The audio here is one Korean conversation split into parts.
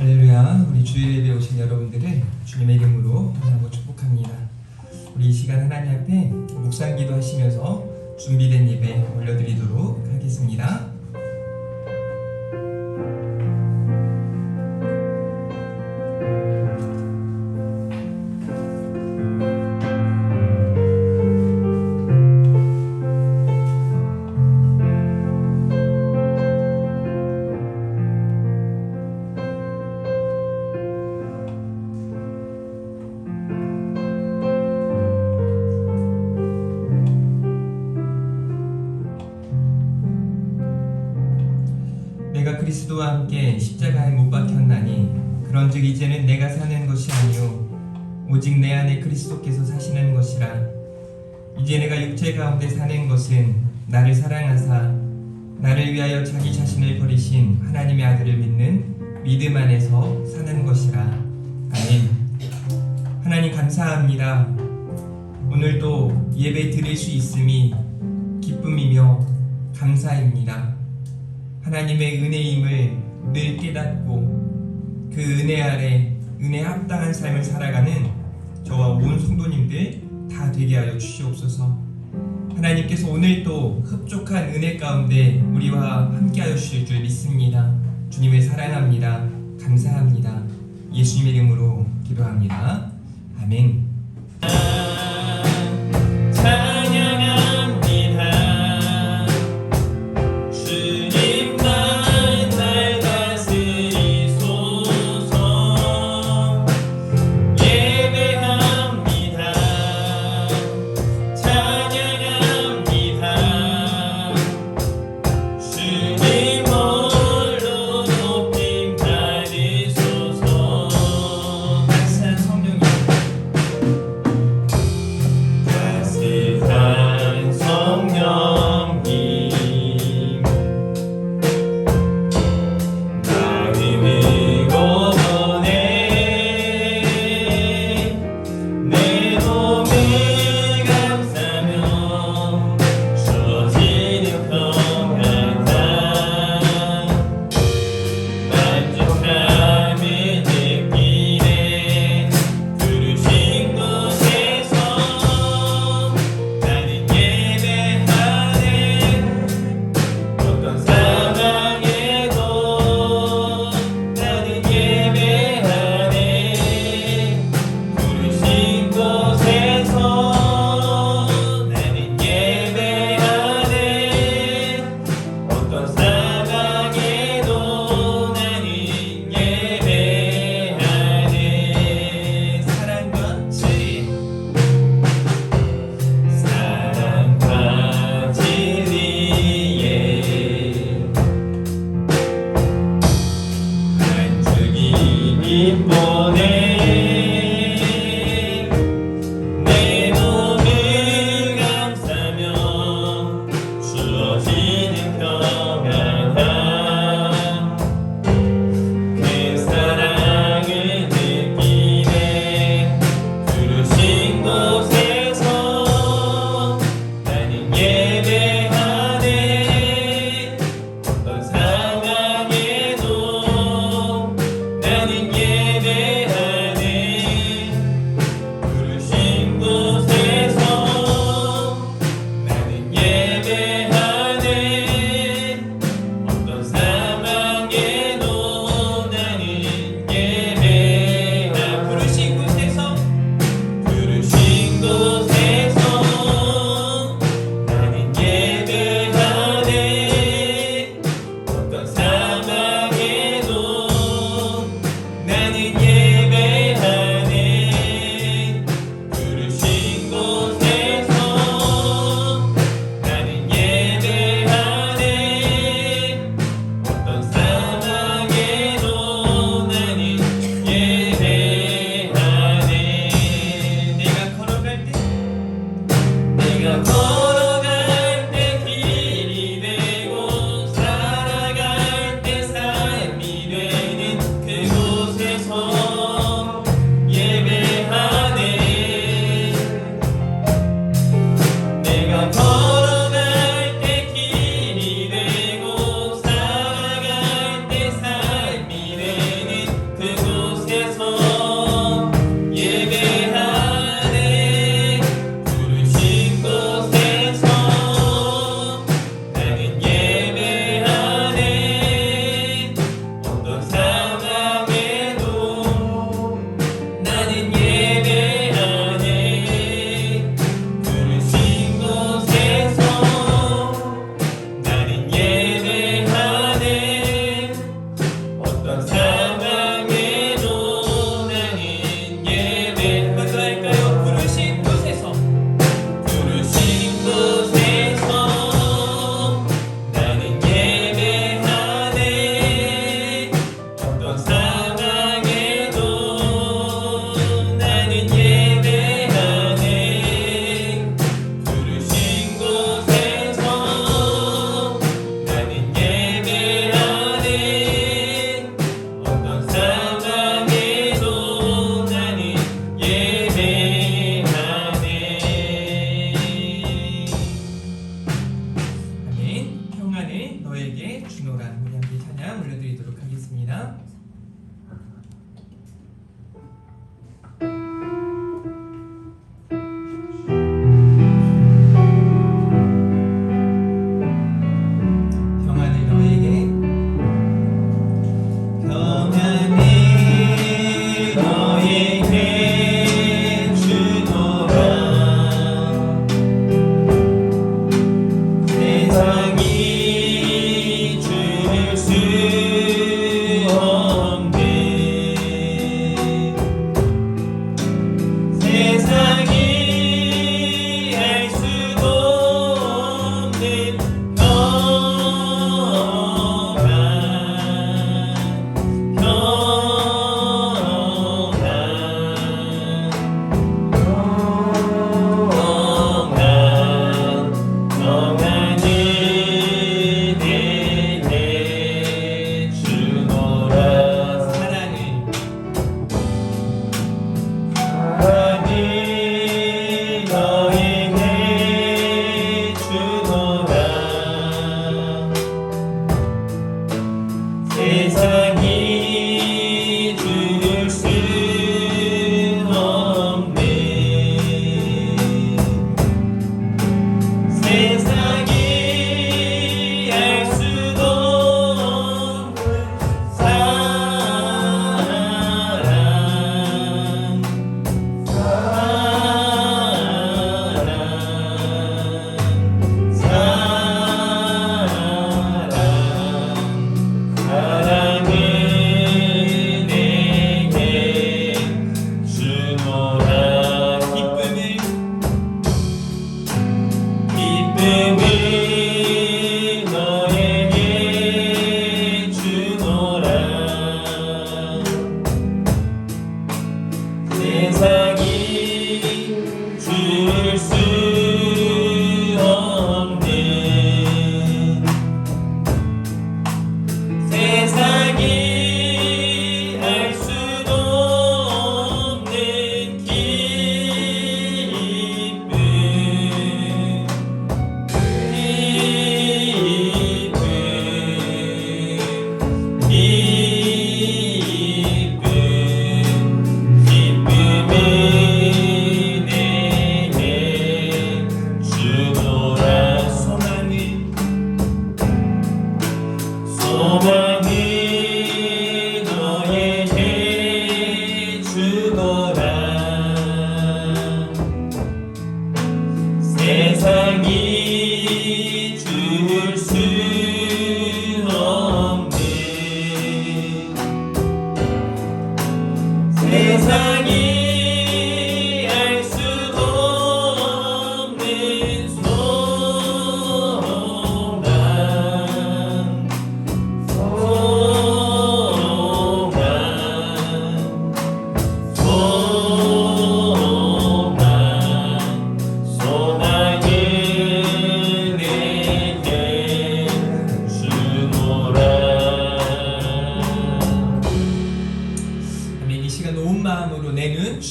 할렐루야. 우리 주일 예배 오신 여러분들을 주님의 이름으로 환영하고 축복합니다. 우리 이 시간 하나님 앞에 묵상 기도하시면서 준비된 예배 올려드리도록 하겠습니다. 내가 그리스도와 함께 십자가에 못 박혔나니 그런즉 이제는 내가 사는 것이 아니요 오직 내 안에 그리스도께서 사시는 것이라. 이제 내가 육체 가운데 사는 것은 나를 사랑하사 나를 위하여 자기 자신을 버리신 하나님의 아들을 믿는 믿음 안에서 사는 것이라. 아멘. 하나님 감사합니다. 오늘도 예배 드릴 수 있음이 기쁨이며 감사입니다. 하나님의 은혜임을 늘 깨닫고 그 은혜 아래 은혜에 합당한 삶을 살아가는 저와 온 성도님들 다 되게 하여 주시옵소서. 하나님께서 오늘도 흡족한 은혜 가운데 우리와 함께 하여 주실 줄 믿습니다. 주님을 사랑합니다. 감사합니다. 예수님의 이름으로 기도합니다. 아멘. 너에게 주노라. 우리 함께 찬양 올려드리도록 하겠습니다.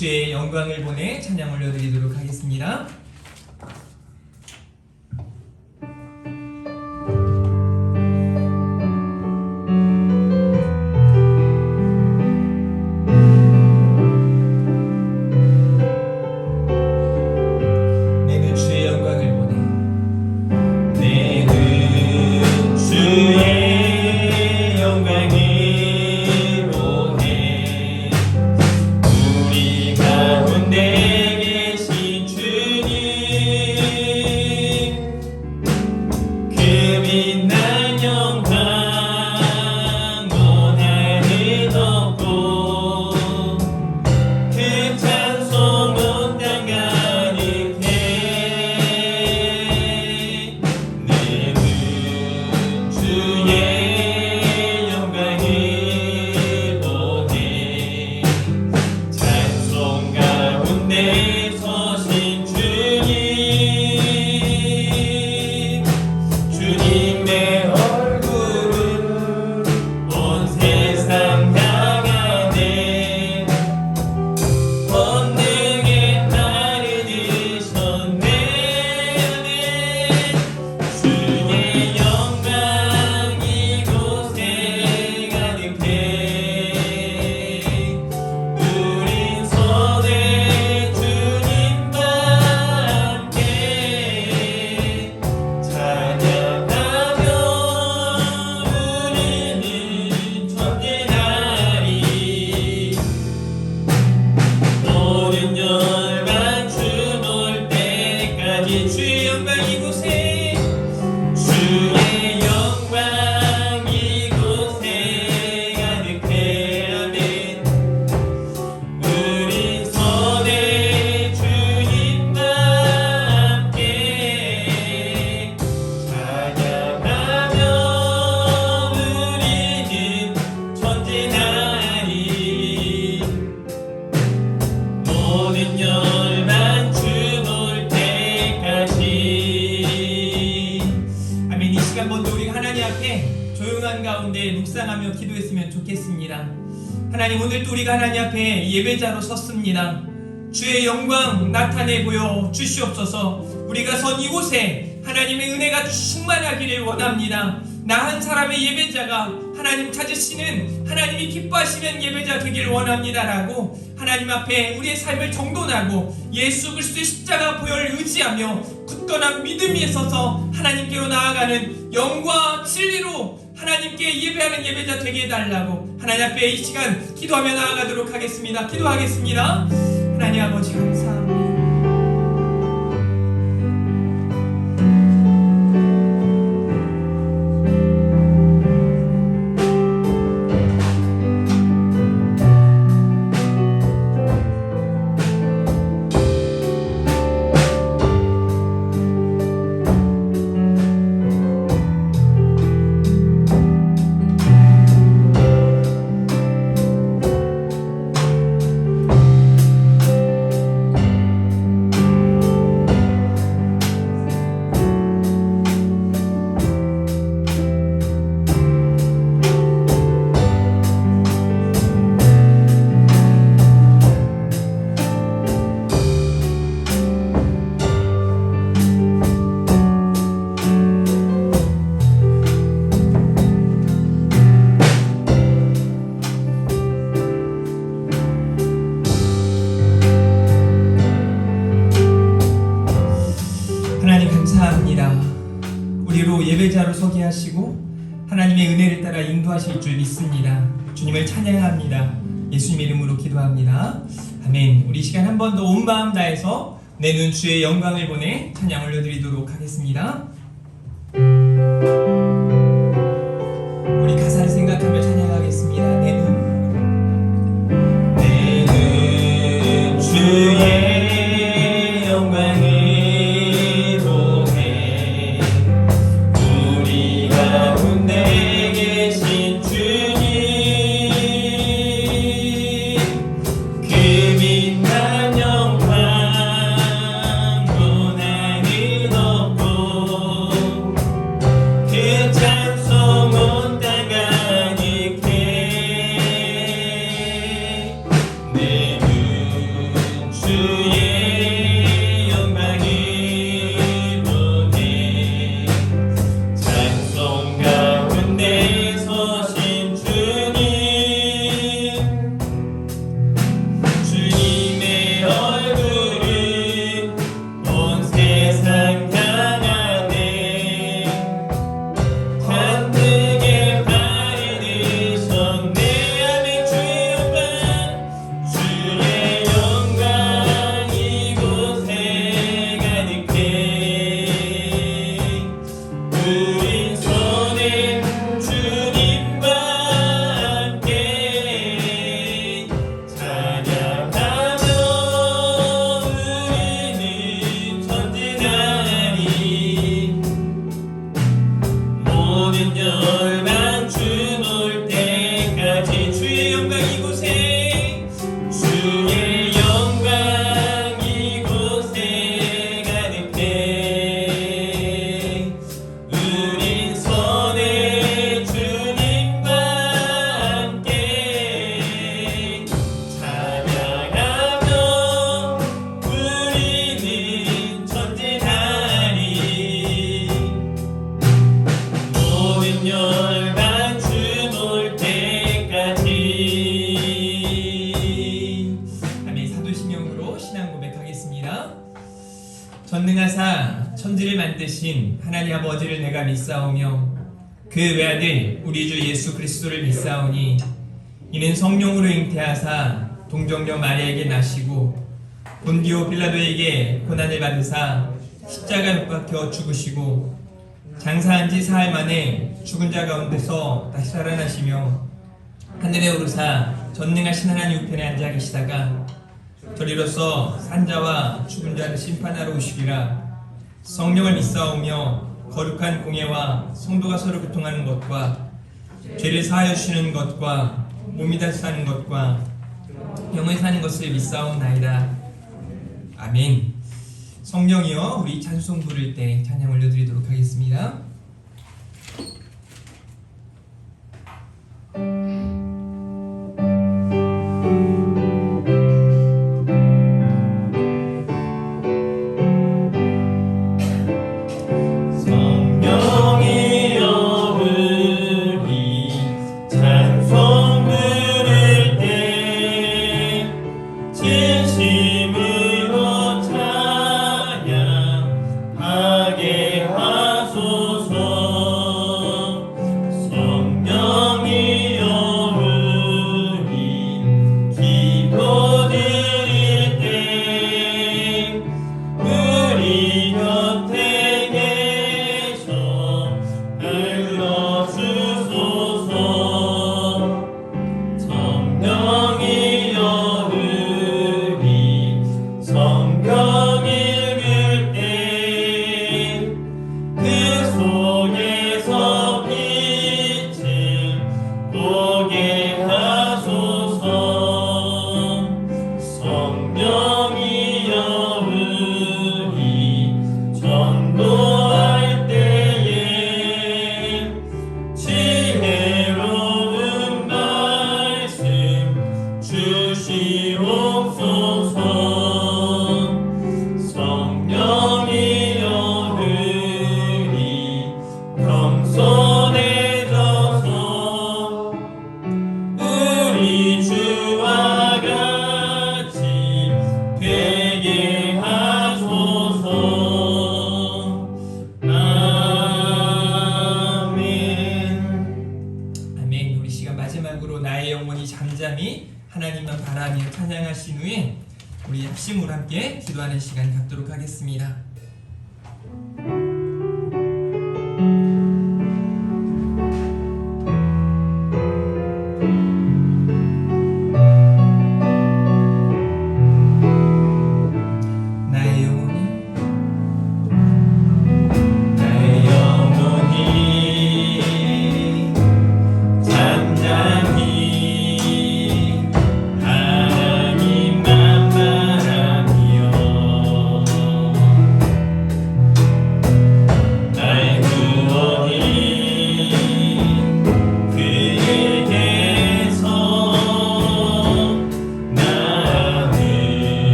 주의 영광을 보내 찬양 올려드리도록 하겠습니다. 내는 주의 영광을 보내. 내는 주의 영광을 가운데 계신 주님 시간 먼저 우리가 하나님 앞에 조용한 가운데 묵상하며 기도했으면 좋겠습니다. 하나님, 오늘도 우리가 하나님 앞에 예배자로 섰습니다. 주의 영광 나타내 보여 주시옵소서. 우리가 선 이곳에 하나님의 은혜가 충만하기를 원합니다. 나 한 사람의 예배자가 하나님 찾으시는, 하나님이 기뻐하시는 예배자 되기를 원합니다라고 하나님 앞에 우리의 삶을 정돈하고 예수 그리스도의 십자가 보혈을 의지하며 굳건한 믿음이 있어서 하나님께로 나아가는 영과 진리로 하나님께 예배하는 예배자 되게 해달라고 하나님 앞에 이 시간 기도하며 나아가도록 하겠습니다. 기도하겠습니다. 하나님 아버지, 감사합니다. 우리로 예배자로 서게 하시고 하나님의 은혜를 따라 인도하실 줄 믿습니다. 주님을 찬양합니다. 예수님의 이름으로 기도합니다. 아멘. 우리 시간 한 번 더 온 마음 다해서 내 눈 주의 영광을 보내 찬양 올려드리도록 하겠습니다. 우리 가사를 생각하며 찬양하겠습니다. 내 눈 주의 영광을 전능하사 천지를 만드신 하나님 아버지를 내가 믿사오며 그 외아들 우리 주 예수 그리스도를 믿사오니 이는 성령으로 잉태하사 동정녀 마리아에게 나시고 본디오 빌라도에게 고난을 받으사 십자가에 못 박혀 죽으시고 장사한 지 사흘 만에 죽은 자 가운데서 다시 살아나시며 하늘에 오르사 전능하신 하나님 우편에 앉아 계시다가 저리로서 산자와 죽은 자를 심판하러 오시리라. 성령을 믿사오며 거룩한 공예와 성도가 서로 교통하는 것과 죄를 사하여 주시는 것과 몸이 다시 사는 것과 영을 사는 것을 믿사옵나이다. 아멘. 성령이여 우리 찬송 부를 때 찬양 올려드리도록 하겠습니다. 하나님만 바라며 찬양하신 후에 우리 합심으로 함께 기도하는 시간 갖도록 하겠습니다.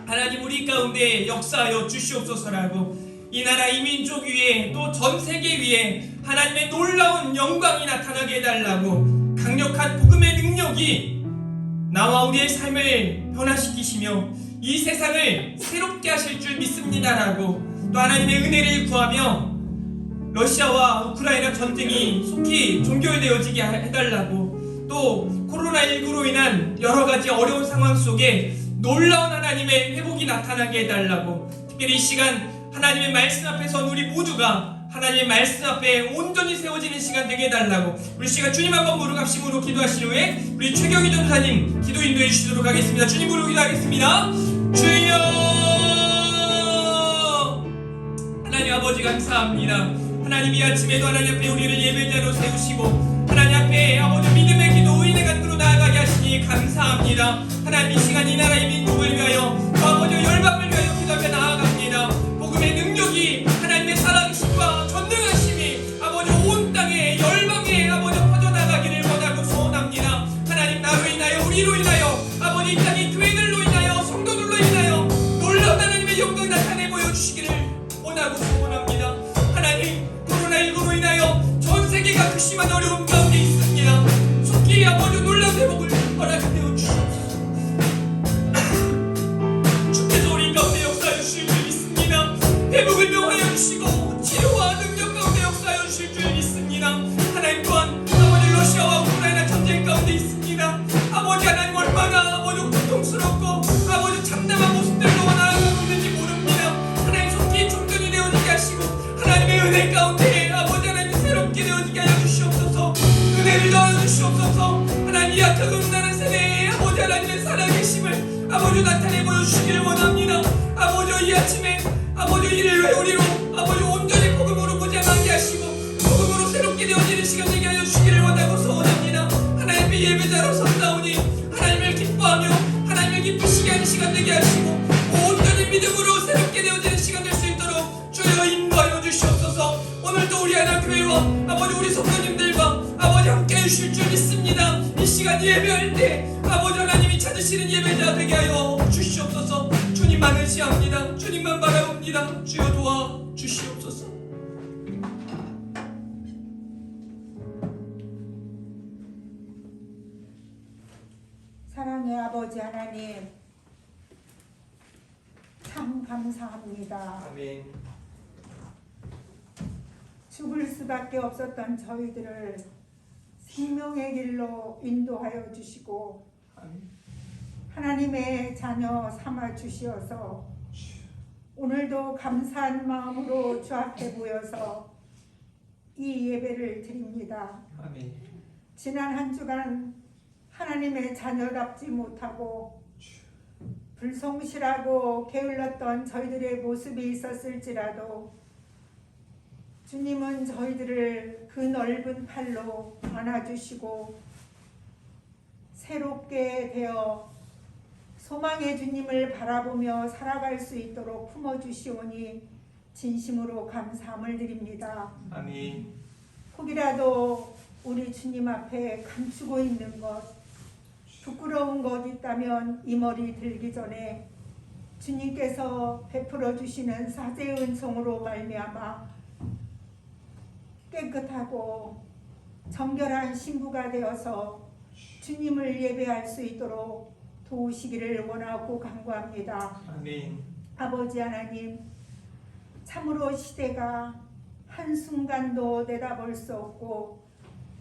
하나님 우리 가운데 역사하여 주시옵소서라고 이 나라 이 민족 위에 또 전 세계 위에 하나님의 놀라운 영광이 나타나게 해달라고 강력한 복음의 능력이 나와 우리의 삶을 변화시키시며 이 세상을 새롭게 하실 줄 믿습니다라고 또 하나님의 은혜를 구하며 러시아와 우크라이나 전쟁이 속히 종결되어지게 해달라고 또 코로나19로 인한 여러가지 어려운 상황 속에 놀라운 하나님의 회복이 나타나게 해달라고, 특별히 이 시간 하나님의 말씀 앞에서 우리 모두가 하나님의 말씀 앞에 온전히 세워지는 시간 되게 해달라고, 우리 시간 주님 한번 부르갑심으로 기도하신 후에 우리 최경희 전사님 기도 인도해 주시도록 하겠습니다. 주님 부르고 기도하겠습니다. 주여, 하나님 아버지 감사합니다. 하나님 이 아침에도 하나님 앞에 우리를 예배자로 세우시고 하나님 앞에 아버지 믿음의 기도 의인의 간구로 나아가게 하시니 감사합니다. 하나님 이 시간 이 나라의 민족을 위하여 아버지 열방을 위하여 기도하며 나아갑니다. 복음의 능력이 하나님의 살아계심과 전능하심이 아버지 온 땅에 열방에 아버지 퍼져나가기를 원하고 소원합니다. 하나님 나로 인하여 우리로 인하여 아버지 이 땅의 교회들로 인하여 성도들로 인하여 놀라운 하나님의 영광 나타내 보여주시기를 원하고 소원합니다. 하나님 코로나19로 인하여 전 세계가 극심한 어려움 가운데 있습니다. 속히 아버지 놀라운 회복을 허락하여 주시옵소서. 주께서 우리 가운데 역사하여 주실 줄 믿습니다. 회복을 명하여 주시고 치료와 능력 가운데 역사하여 주실 줄 믿습니다. 하나님 또한 아버지 러시아와 우크라이나 전쟁 가운데 있습니다. 아버지 하나님 얼마나 아버지 고통스럽고 아버지 참담한 모습들로 나아가고 있는지 모릅니다. 하나님 속히 종전이 되어지게 하시고 하나님의 은혜 가운데 아버지 하나님 새롭게 되어지게 하여 주시옵소서. 은혜를 더하여 주시옵소서. 하나님 이 약하고 음란한 세대에 아버지 하나님의 살아계심을 아버지 나타내 보여주시기를 원합니다. 아버지 이 아침에 아버지 이를 외우리로 아버지 온전히 복음으로 무장하게 하시고 복음으로 새롭게 되어지는 시간 되게 하여 주시기를 원하고 소원합니다. 하나님의 예배자로 섰사오니 하나님을 기뻐하며 하나님을 기쁘시게 하는 시간 되게 하시고 온전히 믿음으로 새롭게 되어지는 시간 될 수 있도록 주여 인도하여 주시옵소서. 오늘도 우리 하나교회와 아버지 우리 성도님들과 아버지 함께 해주실 줄 믿습니다. 이 시간 예배할 때 아버지 하나님이 찾으시는 예배자 되게 하여 주시옵소서. 주님만 의지합니다. 주님만 바라봅니다. 주여 도와 주시옵소서. 사랑의 아버지 하나님, 참 감사합니다. 아멘. 죽을 수밖에 없었던 저희들을 생명의 길로 인도하여 주시고 아멘. 하나님의 자녀 삼아 주시어서 오늘도 감사한 마음으로 주 앞에 모여서 이 예배를 드립니다. 아멘. 지난 한 주간 하나님의 자녀답지 못하고 불성실하고 게을렀던 저희들의 모습이 있었을지라도 주님은 저희들을 그 넓은 팔로 안아주시고 새롭게 되어 소망의 주님을 바라보며 살아갈 수 있도록 품어주시오니 진심으로 감사함을 드립니다. 아멘. 혹이라도 우리 주님 앞에 감추고 있는 것, 부끄러운 것 있다면 이 머리 들기 전에 주님께서 베풀어 주시는 사죄의 은총으로 말미암아 깨끗하고 정결한 신부가 되어서 주님을 예배할 수 있도록 도우시기를 원하고 간구합니다. 아멘. 아버지 하나님, 참으로 시대가 한순간도 내다볼 수 없고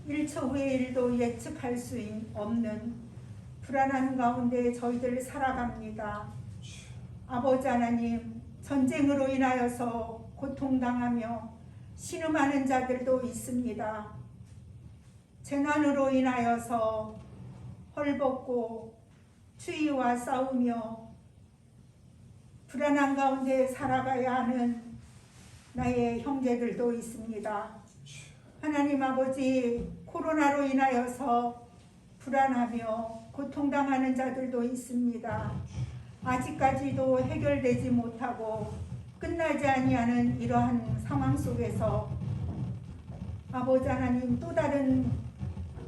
1초 후의 일도 예측할 수 없는 불안한 가운데 저희들 살아갑니다. 아버지 하나님, 전쟁으로 인하여서 고통당하며 신음하는 자들도 있습니다. 재난으로 인하여서 헐벗고 추위와 싸우며 불안한 가운데 살아가야 하는 나의 형제들도 있습니다. 하나님 아버지, 코로나로 인하여서 불안하며 고통당하는 자들도 있습니다. 아직까지도 해결되지 못하고 끝나지 아니하는 이러한 상황 속에서 아버지 하나님, 또 다른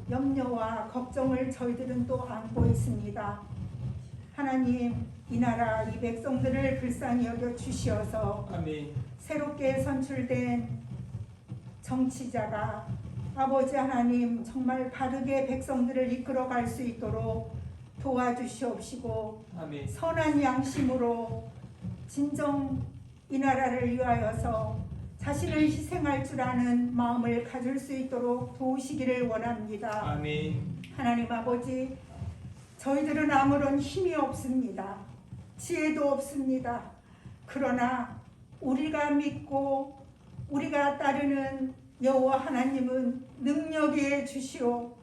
염려와 걱정을 저희들은 또 안고 있습니다. 하나님, 이 나라 이 백성들을 불쌍히 여겨 주시어서 아멘. 새롭게 선출된 정치자가 아버지 하나님 정말 바르게 백성들을 이끌어갈 수 있도록 도와주시옵시고 아멘. 선한 양심으로 진정 이 나라를 위하여서 자신을 희생할 줄 아는 마음을 가질 수 있도록 도우시기를 원합니다. 아멘. 하나님 아버지, 저희들은 아무런 힘이 없습니다. 지혜도 없습니다. 그러나 우리가 믿고 우리가 따르는 여호와 하나님은 능력의 주시오.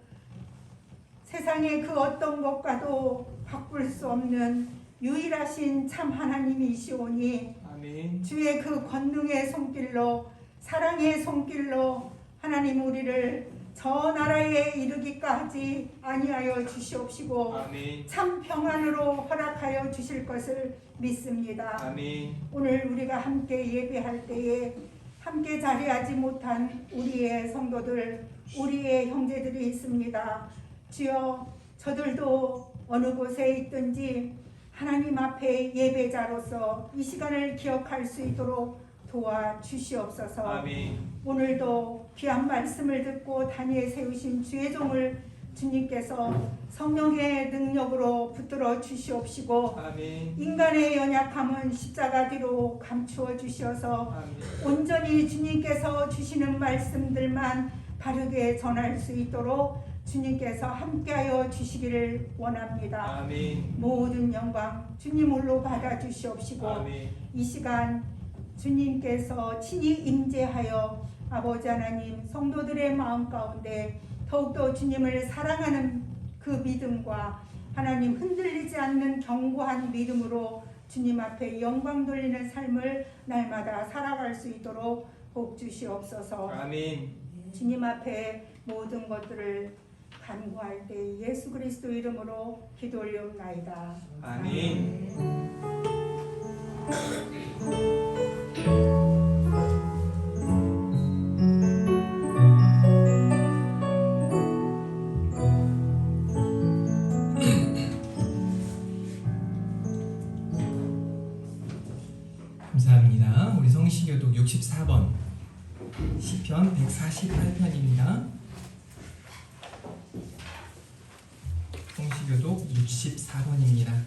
세상의 그 어떤 것과도 바꿀 수 없는 유일하신 참 하나님이시오니 아멘. 주의 그 권능의 손길로 사랑의 손길로 하나님 우리를 저 나라에 이르기까지 아니하여 주시옵시고 아멘. 참 평안으로 허락하여 주실 것을 믿습니다. 아멘. 오늘 우리가 함께 예배할 때에 함께 자리하지 못한 우리의 성도들, 우리의 형제들이 있습니다. 주여, 저들도 어느 곳에 있든지 하나님 앞에 예배자로서 이 시간을 기억할 수 있도록 도와주시옵소서. 아멘. 오늘도 귀한 말씀을 듣고 단위에 세우신 주의 종을 주님께서 성령의 능력으로 붙들어 주시옵시고 아멘. 인간의 연약함은 십자가 뒤로 감추어 주시어서 아멘. 온전히 주님께서 주시는 말씀들만 바르게 전할 수 있도록 주님께서 함께하여 주시기를 원합니다. 아멘. 모든 영광 주님 홀로 받아 주시옵시고 아멘. 이 시간 주님께서 친히 임재하여 아버지 하나님 성도들의 마음 가운데 더욱더 주님을 사랑하는 그 믿음과 하나님 흔들리지 않는 견고한 믿음으로 주님 앞에 영광 돌리는 삶을 날마다 살아갈 수 있도록 복 주시옵소서. 아멘. 주님 앞에 모든 것들을 간구할 때 예수 그리스도 이름으로 기도 올리옵나이다. 아멘. 감사합니다. 우리 성시교독 64번 시편 148편입니다. 성시교독 64번입니다.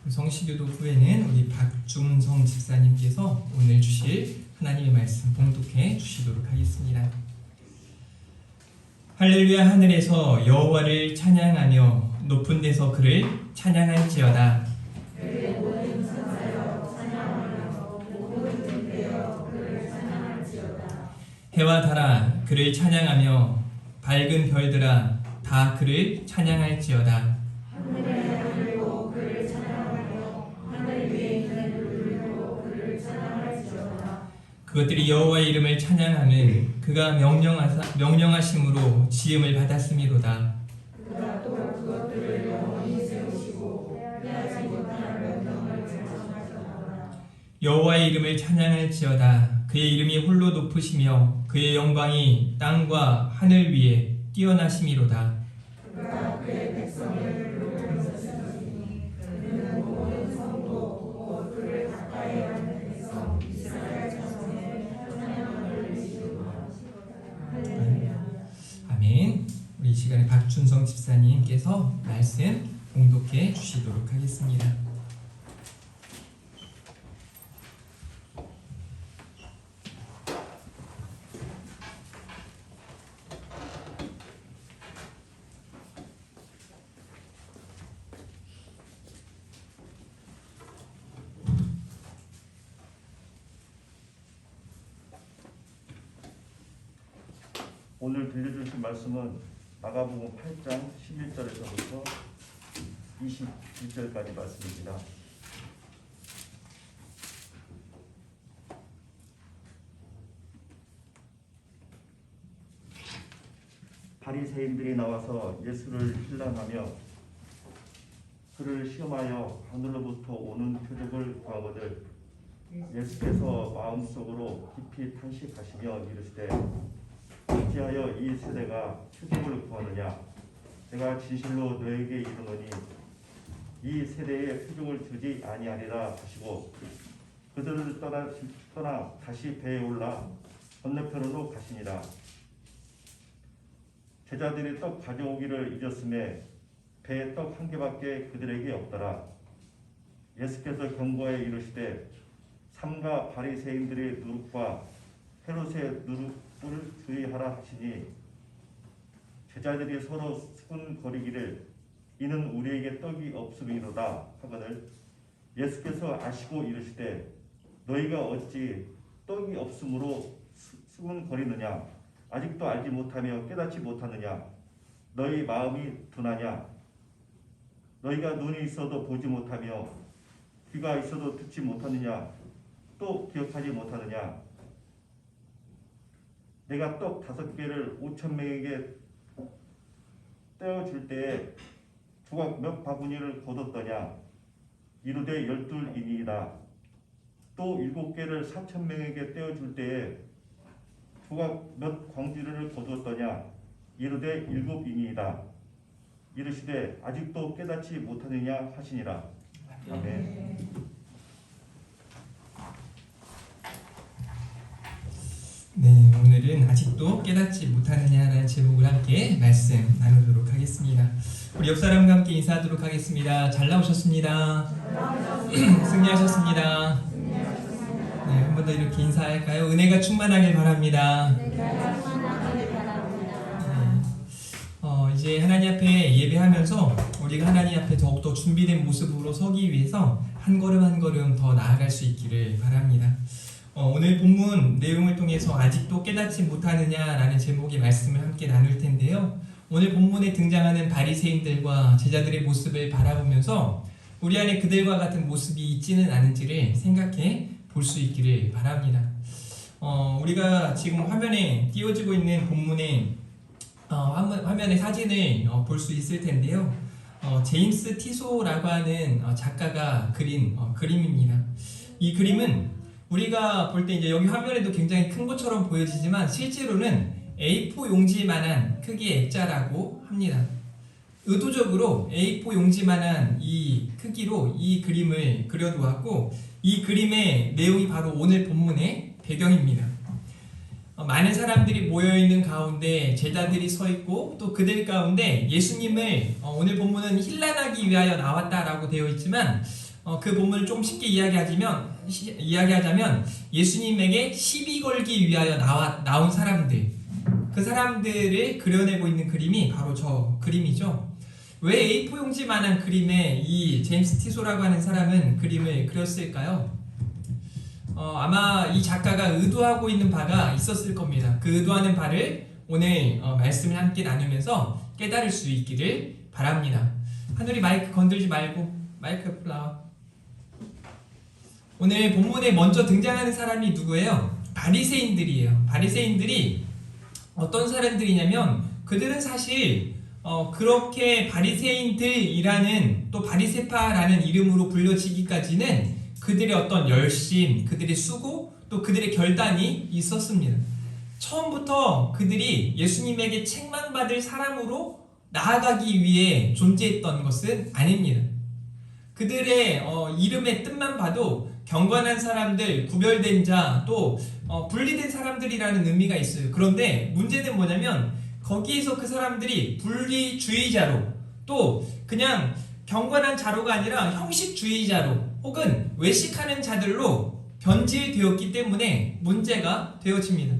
성시교독 후에는 우리 박중성 집사님께서 오늘 주실 하나님의 말씀 봉독해 주시도록 하겠습니다. 할렐루야. 하늘에서 여호와를 찬양하며 높은 데서 그를 찬양할지어다. 해와 달아 그를 찬양하며 밝은 별들아 다 그를 찬양할지어다. 그것들이 여호와의 이름을 찬양하는 그가 명령하심으로 지음을 받았음이로다. 여호와의 이름을 찬양할지어다. 그의 이름이 홀로 높으시며 그의 영광이 땅과 하늘 위에 뛰어나심이로다. 아멘. 우리 이 시간에 박준성 집사님께서 말씀 봉독해 주시도록 하겠습니다. 오늘 들려주신 말씀은 마가복음 8장 11절에서부터 21절까지 말씀입니다. 바리새인들이 나와서 예수를 힐난하며 그를 시험하여 하늘로부터 오는 표적을 구하거늘 예수께서 마음속으로 깊이 탄식하시며 이르시되 어찌하여 이 세대가 표적을 구하느냐? 내가 진실로 너에게 이르노니 이 세대에 표적을 주지 아니하리라 하시고 그들을 떠나 다시 배에 올라 건너편으로 가시니라. 제자들이 떡 가져오기를 잊었음에 배에 떡 한 개밖에 그들에게 없더라. 예수께서 경고하여 이르시되 삼가 바리새인들의 누룩과 헤롯의 누룩을 주의하라 하시니 제자들이 서로 수군거리기를 이는 우리에게 떡이 없음이로다 하거늘 예수께서 아시고 이르시되 너희가 어찌 떡이 없음으로 수군거리느냐 아직도 알지 못하며 깨닫지 못하느냐 너희 마음이 둔하냐 너희가 눈이 있어도 보지 못하며 귀가 있어도 듣지 못하느냐 또 기억하지 못하느냐 내가 떡 5개를 5,000명에게 떼어줄 때에 조각 몇 바구니를 거뒀더냐 이르되 12이니이다 또 7개를 4,000명에게 떼어줄 때에 조각 몇 광주리를 거두었더냐 이르되 7이니이다 이르시되 아직도 깨닫지 못하느냐 하시니라. 아멘. 네, 오늘은 아직도 깨닫지 못하느냐라는 제목을 함께 말씀 나누도록 하겠습니다. 우리 옆 사람과 함께 인사하도록 하겠습니다. 잘 나오셨습니다. 승리하셨습니다. 네, 한 번 더 이렇게 인사할까요? 은혜가 충만하길 바랍니다. 이제 하나님 앞에 예배하면서 우리가 하나님 앞에 더욱더 준비된 모습으로 서기 위해서 한 걸음 한 걸음 더 나아갈 수 있기를 바랍니다. 오늘 본문 내용을 통해서 아직도 깨닫지 못하느냐라는 제목의 말씀을 함께 나눌 텐데요. 오늘 본문에 등장하는 바리새인들과 제자들의 모습을 바라보면서 우리 안에 그들과 같은 모습이 있지는 않은지를 생각해 볼 수 있기를 바랍니다. 우리가 지금 화면에 띄워지고 있는 본문의 화면의 사진을 볼 수 있을 텐데요. 제임스 티소라고 하는 작가가 그린 그림입니다. 이 그림은 우리가 볼 때 이제 여기 화면에도 굉장히 큰 것처럼 보여지지만 실제로는 A4 용지만한 크기의 액자라고 합니다. 의도적으로 A4 용지만한 이 크기로 이 그림을 그려두었고 이 그림의 내용이 바로 오늘 본문의 배경입니다. 많은 사람들이 모여있는 가운데 제자들이 서 있고 또 그들 가운데 예수님을 오늘 본문은 힐난하기 위하여 나왔다라고 되어 있지만 그 본문을 좀 쉽게 이야기하자면 예수님에게 시비 걸기 위하여 나온 사람들 그 사람들을 그려내고 있는 그림이 바로 저 그림이죠. 왜 A4 용지만한 그림에 이 제임스 티소라고 하는 사람은 그림을 그렸을까요? 아마 이 작가가 의도하고 있는 바가 있었을 겁니다. 그 의도하는 바를 오늘 말씀을 함께 나누면서 깨달을 수 있기를 바랍니다. 하늘이 마이크 건들지 말고 마이크 옆으로 나와. 오늘 본문에 먼저 등장하는 사람이 누구예요? 바리새인들이에요. 바리새인들이 어떤 사람들이냐면 그들은 사실 그렇게 바리새인들이라는 또 바리새파라는 이름으로 불려지기까지는 그들의 어떤 열심, 그들의 수고, 또 그들의 결단이 있었습니다. 처음부터 그들이 예수님에게 책망받을 사람으로 나아가기 위해 존재했던 것은 아닙니다. 그들의 이름의 뜻만 봐도 경건한 사람들, 구별된 자, 또 분리된 사람들이라는 의미가 있어요. 그런데 문제는 뭐냐면 거기에서 그 사람들이 분리주의자로 또 그냥 경건한 자로가 아니라 형식주의자로 혹은 외식하는 자들로 변질되었기 때문에 문제가 되어집니다.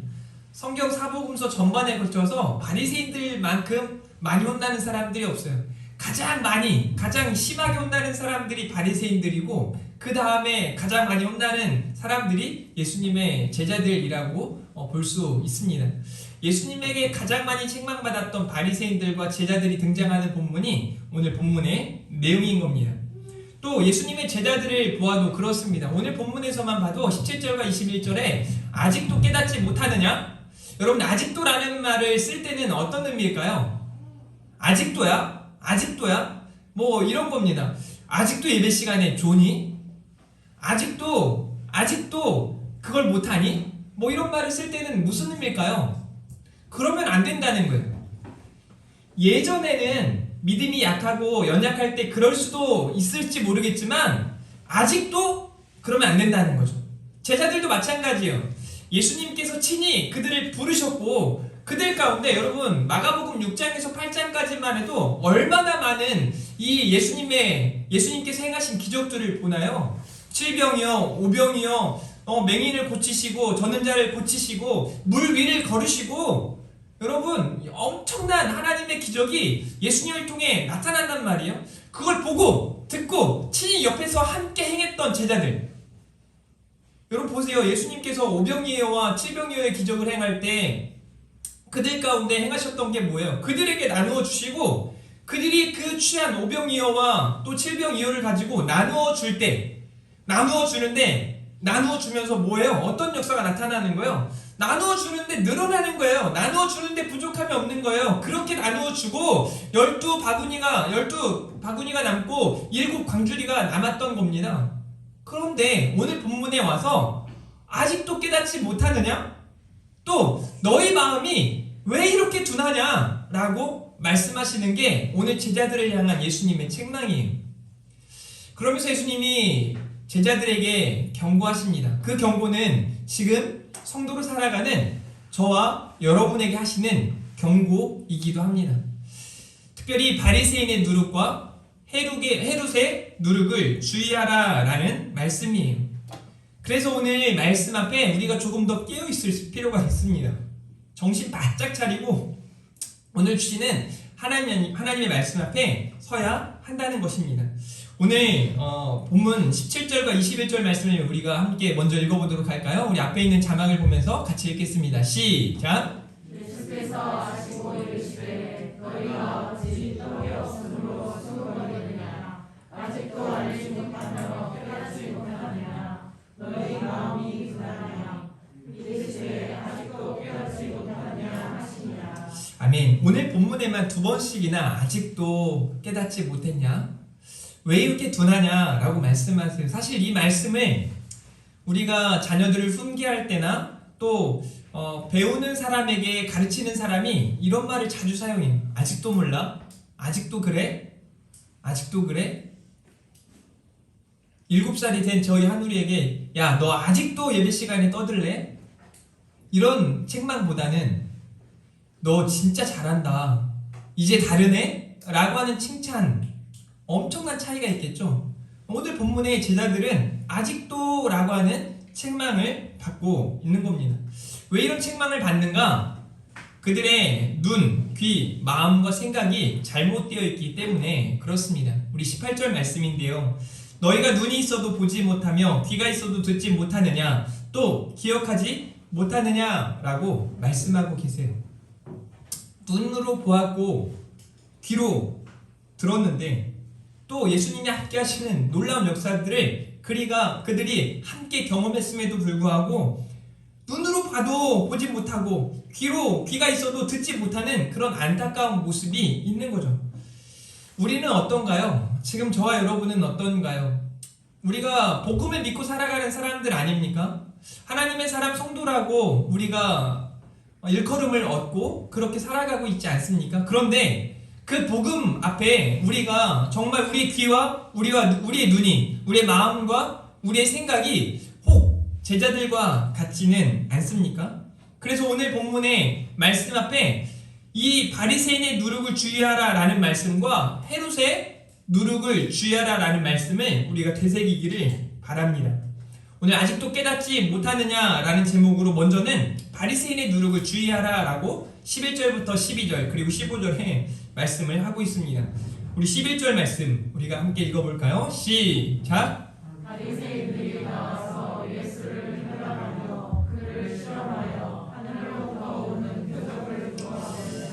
성경 사복음서 전반에 걸쳐서 바리새인들만큼 많이 혼나는 사람들이 없어요. 가장 심하게 혼나는 사람들이 바리새인들이고 그 다음에 가장 많이 혼나는 사람들이 예수님의 제자들이라고 볼 수 있습니다. 예수님에게 가장 많이 책망받았던 바리새인들과 제자들이 등장하는 본문이 오늘 본문의 내용인 겁니다. 또 예수님의 제자들을 보아도 그렇습니다. 오늘 본문에서만 봐도 17절과 21절에 아직도 깨닫지 못하느냐? 여러분 아직도라는 말을 쓸 때는 어떤 의미일까요? 아직도야? 뭐 이런 겁니다. 아직도 예배 시간에 조니? 아직도 그걸 못하니? 뭐 이런 말을 쓸 때는 무슨 의미일까요? 그러면 안 된다는 거예요. 예전에는 믿음이 약하고 연약할 때 그럴 수도 있을지 모르겠지만 아직도 그러면 안 된다는 거죠. 제자들도 마찬가지예요. 예수님께서 친히 그들을 부르셨고 그들 가운데 여러분 마가복음 6장에서 8장까지만 해도 얼마나 많은 이 예수님께서 행하신 기적들을 보나요? 7병이요, 5병이요, 맹인을 고치시고 저는 자를 고치시고 물 위를 걸으시고 여러분 엄청난 하나님의 기적이 예수님을 통해 나타난단 말이에요. 그걸 보고 듣고 친히 옆에서 함께 행했던 제자들, 여러분 보세요. 예수님께서 오병이어와 칠병이어의 기적을 행할 때 그들 가운데 행하셨던 게 뭐예요? 그들에게 나누어 주시고 그들이 그 취한 오병이어와 또 칠병이어를 가지고 나누어 주는데 나누어 주면서 뭐예요? 어떤 역사가 나타나는 거예요? 나누어 주는데 늘어나는 거예요. 나누어 주는데 부족함이 없는 거예요. 그렇게 나누어 주고 12바구니가 남고 7 광주리가 남았던 겁니다. 그런데 오늘 본문에 와서 아직도 깨닫지 못하느냐? 또 너희 마음이 왜 이렇게 둔하냐? 라고 말씀하시는 게 오늘 제자들을 향한 예수님의 책망이에요. 그러면서 예수님이 제자들에게 경고하십니다. 그 경고는 지금 성도로 살아가는 저와 여러분에게 하시는 경고이기도 합니다. 특별히 바리새인의 누룩과 헤롯의 누룩을 주의하라 라는 말씀이에요. 그래서 오늘 말씀 앞에 우리가 조금 더 깨어있을 필요가 있습니다. 정신 바짝 차리고 오늘 주시는 하나님의 말씀 앞에 서야 한다는 것입니다. 오늘 본문 17절과 21절 말씀을 우리가 함께 먼저 읽어보도록 할까요? 우리 앞에 있는 자막을 보면서 같이 읽겠습니다. 시작! 예수께서 아시고 이르시되 너희가 어찌 떡이 없으므로 수고하겠느냐 아직도 알지 못하며 깨닫지 못하느냐 너희 마음이 둔하냐 이르시되 아직도 깨닫지 못하느냐 하시니라. 아멘. 오늘 본문에만 2번씩이나 아직도 깨닫지 못했냐? 왜 이렇게 둔하냐? 라고 말씀하세요. 사실 이 말씀을 우리가 자녀들을 훈계할 때나 또 배우는 사람에게 가르치는 사람이 이런 말을 자주 사용해요. 아직도 몰라? 아직도 그래? 아직도 그래? 7살이 된 저희 한우리에게 야, 너 아직도 예배 시간에 떠들래? 이런 책망보다는 너 진짜 잘한다. 이제 다르네? 라고 하는 칭찬, 엄청난 차이가 있겠죠. 오늘 본문의 제자들은 아직도 라고 하는 책망을 받고 있는 겁니다. 왜 이런 책망을 받는가? 그들의 눈, 귀, 마음과 생각이 잘못되어 있기 때문에 그렇습니다. 우리 18절 말씀인데요. 너희가 눈이 있어도 보지 못하며 귀가 있어도 듣지 못하느냐 또 기억하지 못하느냐 라고 말씀하고 계세요. 눈으로 보았고 귀로 들었는데 또 예수님이 함께 하시는 놀라운 역사들을 그들이 함께 경험했음에도 불구하고 눈으로 봐도 보지 못하고 귀가 있어도 듣지 못하는 그런 안타까운 모습이 있는 거죠. 우리는 어떤가요? 지금 저와 여러분은 어떤가요? 우리가 복음을 믿고 살아가는 사람들 아닙니까? 하나님의 사람 성도라고 우리가 일컬음을 얻고 그렇게 살아가고 있지 않습니까? 그런데 그 복음 앞에 우리가 정말 우리의 귀와 우리의 눈이, 우리의 마음과 우리의 생각이 혹 제자들과 같지는 않습니까? 그래서 오늘 본문의 말씀 앞에 이 바리새인의 누룩을 주의하라 라는 말씀과 헤롯의 누룩을 주의하라 라는 말씀을 우리가 되새기기를 바랍니다. 오늘 아직도 깨닫지 못하느냐 라는 제목으로 먼저는 바리새인의 누룩을 주의하라 라고 11절부터 12절 그리고 15절에 말씀을 하고 있습니다. 우리 11절 말씀 우리가 함께 읽어볼까요? 시작! 바리새인들이 나와서 예수를 회방하며 그를 실험하여 하늘로부터 오는 표적을 구하거늘.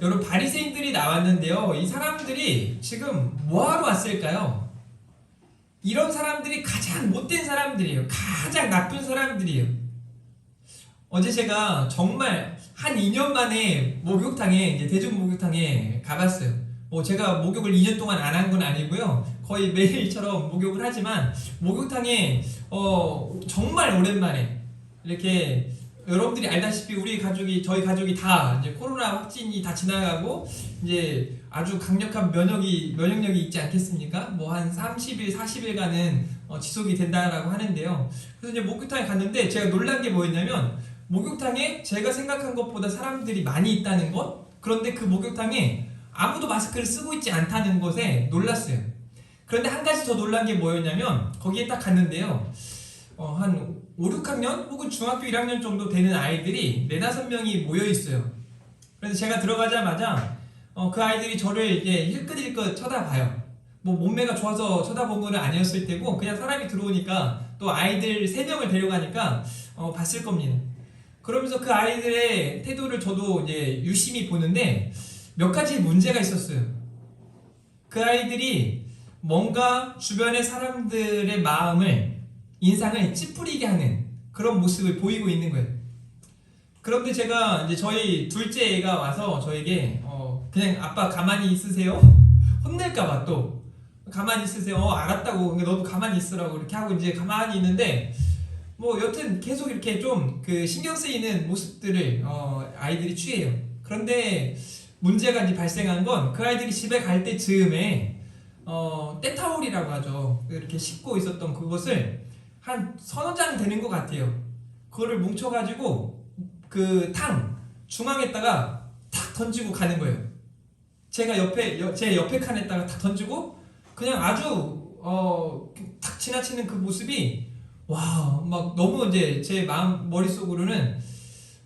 여러분 바리새인들이 나왔는데요. 이 사람들이 지금 뭐하러 왔을까요? 이런 사람들이 가장 못된 사람들이에요. 가장 나쁜 사람들이에요. 어제 제가 정말 한 2년 만에 목욕탕에 이제 대중 목욕탕에 가봤어요. 제가 목욕을 2년 동안 안 한 건 아니고요. 거의 매일처럼 목욕을 하지만 목욕탕에 정말 오랜만에 이렇게 여러분들이 알다시피 저희 가족이 다 이제 코로나 확진이 다 지나가고 이제 아주 강력한 면역력이 있지 않겠습니까? 뭐 한 30일, 40일간은 지속이 된다라고 하는데요. 그래서 이제 목욕탕에 갔는데 제가 놀란 게 뭐였냐면 목욕탕에 제가 생각한 것보다 사람들이 많이 있다는 것? 그런데 그 목욕탕에 아무도 마스크를 쓰고 있지 않다는 것에 놀랐어요. 그런데 한 가지 더 놀란 게 뭐였냐면 거기에 딱 갔는데요. 한 5, 6학년 혹은 중학교 1학년 정도 되는 아이들이 4, 5명이 모여 있어요. 그래서 제가 들어가자마자 그 아이들이 저를 이제 힐끗힐끗 쳐다봐요. 뭐 몸매가 좋아서 쳐다본 건 아니었을 테고 그냥 사람이 들어오니까 또 아이들 3명을 데려가니까 봤을 겁니다. 그러면서 그 아이들의 태도를 저도 이제 유심히 보는데 몇 가지 문제가 있었어요. 그 아이들이 뭔가 주변의 사람들의 마음을, 인상을 찌푸리게 하는 그런 모습을 보이고 있는 거예요. 그런데 제가 이제 저희 둘째 애가 와서 저에게 그냥 아빠 가만히 있으세요? 혼낼까봐 또 가만히 있으세요. 알았다고. 그러니까 너도 가만히 있으라고 이렇게 하고 이제 가만히 있는데 뭐 여튼 계속 이렇게 좀 그 신경 쓰이는 모습들을 아이들이 취해요. 그런데 문제가 이제 발생한 건 그 아이들이 집에 갈 때 즈음에 때타올이라고 하죠. 이렇게 씻고 있었던 그것을 한 서너 장 되는 것 같아요. 그거를 뭉쳐가지고 그 탕 중앙에다가 탁 던지고 가는 거예요. 제 옆에 칸에다가 탁 던지고 그냥 아주 탁 지나치는 그 모습이 와, 막 너무 이제 제 머릿속으로는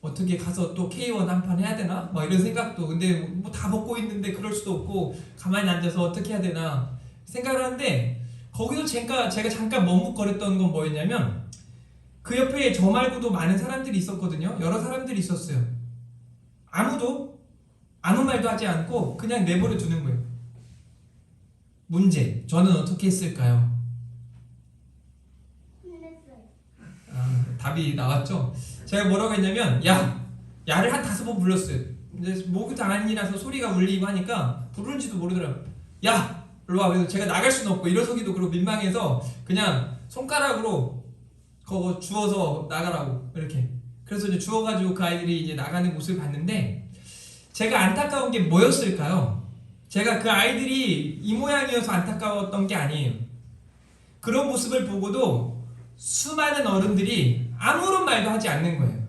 어떻게 가서 또 K1 한 판 해야 되나? 막 이런 생각도. 근데 뭐 다 먹고 있는데 그럴 수도 없고 가만히 앉아서 어떻게 해야 되나 생각을 하는데 거기서 제가 잠깐 머뭇거렸던 건 뭐였냐면 그 옆에 저 말고도 많은 사람들이 있었거든요. 여러 사람들이 있었어요. 아무도 아무 말도 하지 않고 그냥 내버려 두는 거예요. 문제, 저는 어떻게 했을까요? 답이 나왔죠? 제가 뭐라고 했냐면 야를 한 5번 불렀어요. 이제 목요일이라서 소리가 울리고 하니까 부르는지도 모르더라고요. 야! 일로 와. 그래서 제가 나갈 수는 없고 일어서기도 그렇고 민망해서 그냥 손가락으로 그거 주워서 나가라고 이렇게. 그래서 이제 주워가지고 그 아이들이 이제 나가는 모습을 봤는데 제가 안타까운 게 뭐였을까요? 제가 그 아이들이 이 모양이어서 안타까웠던 게 아니에요. 그런 모습을 보고도 수많은 어른들이 아무런 말도 하지 않는 거예요.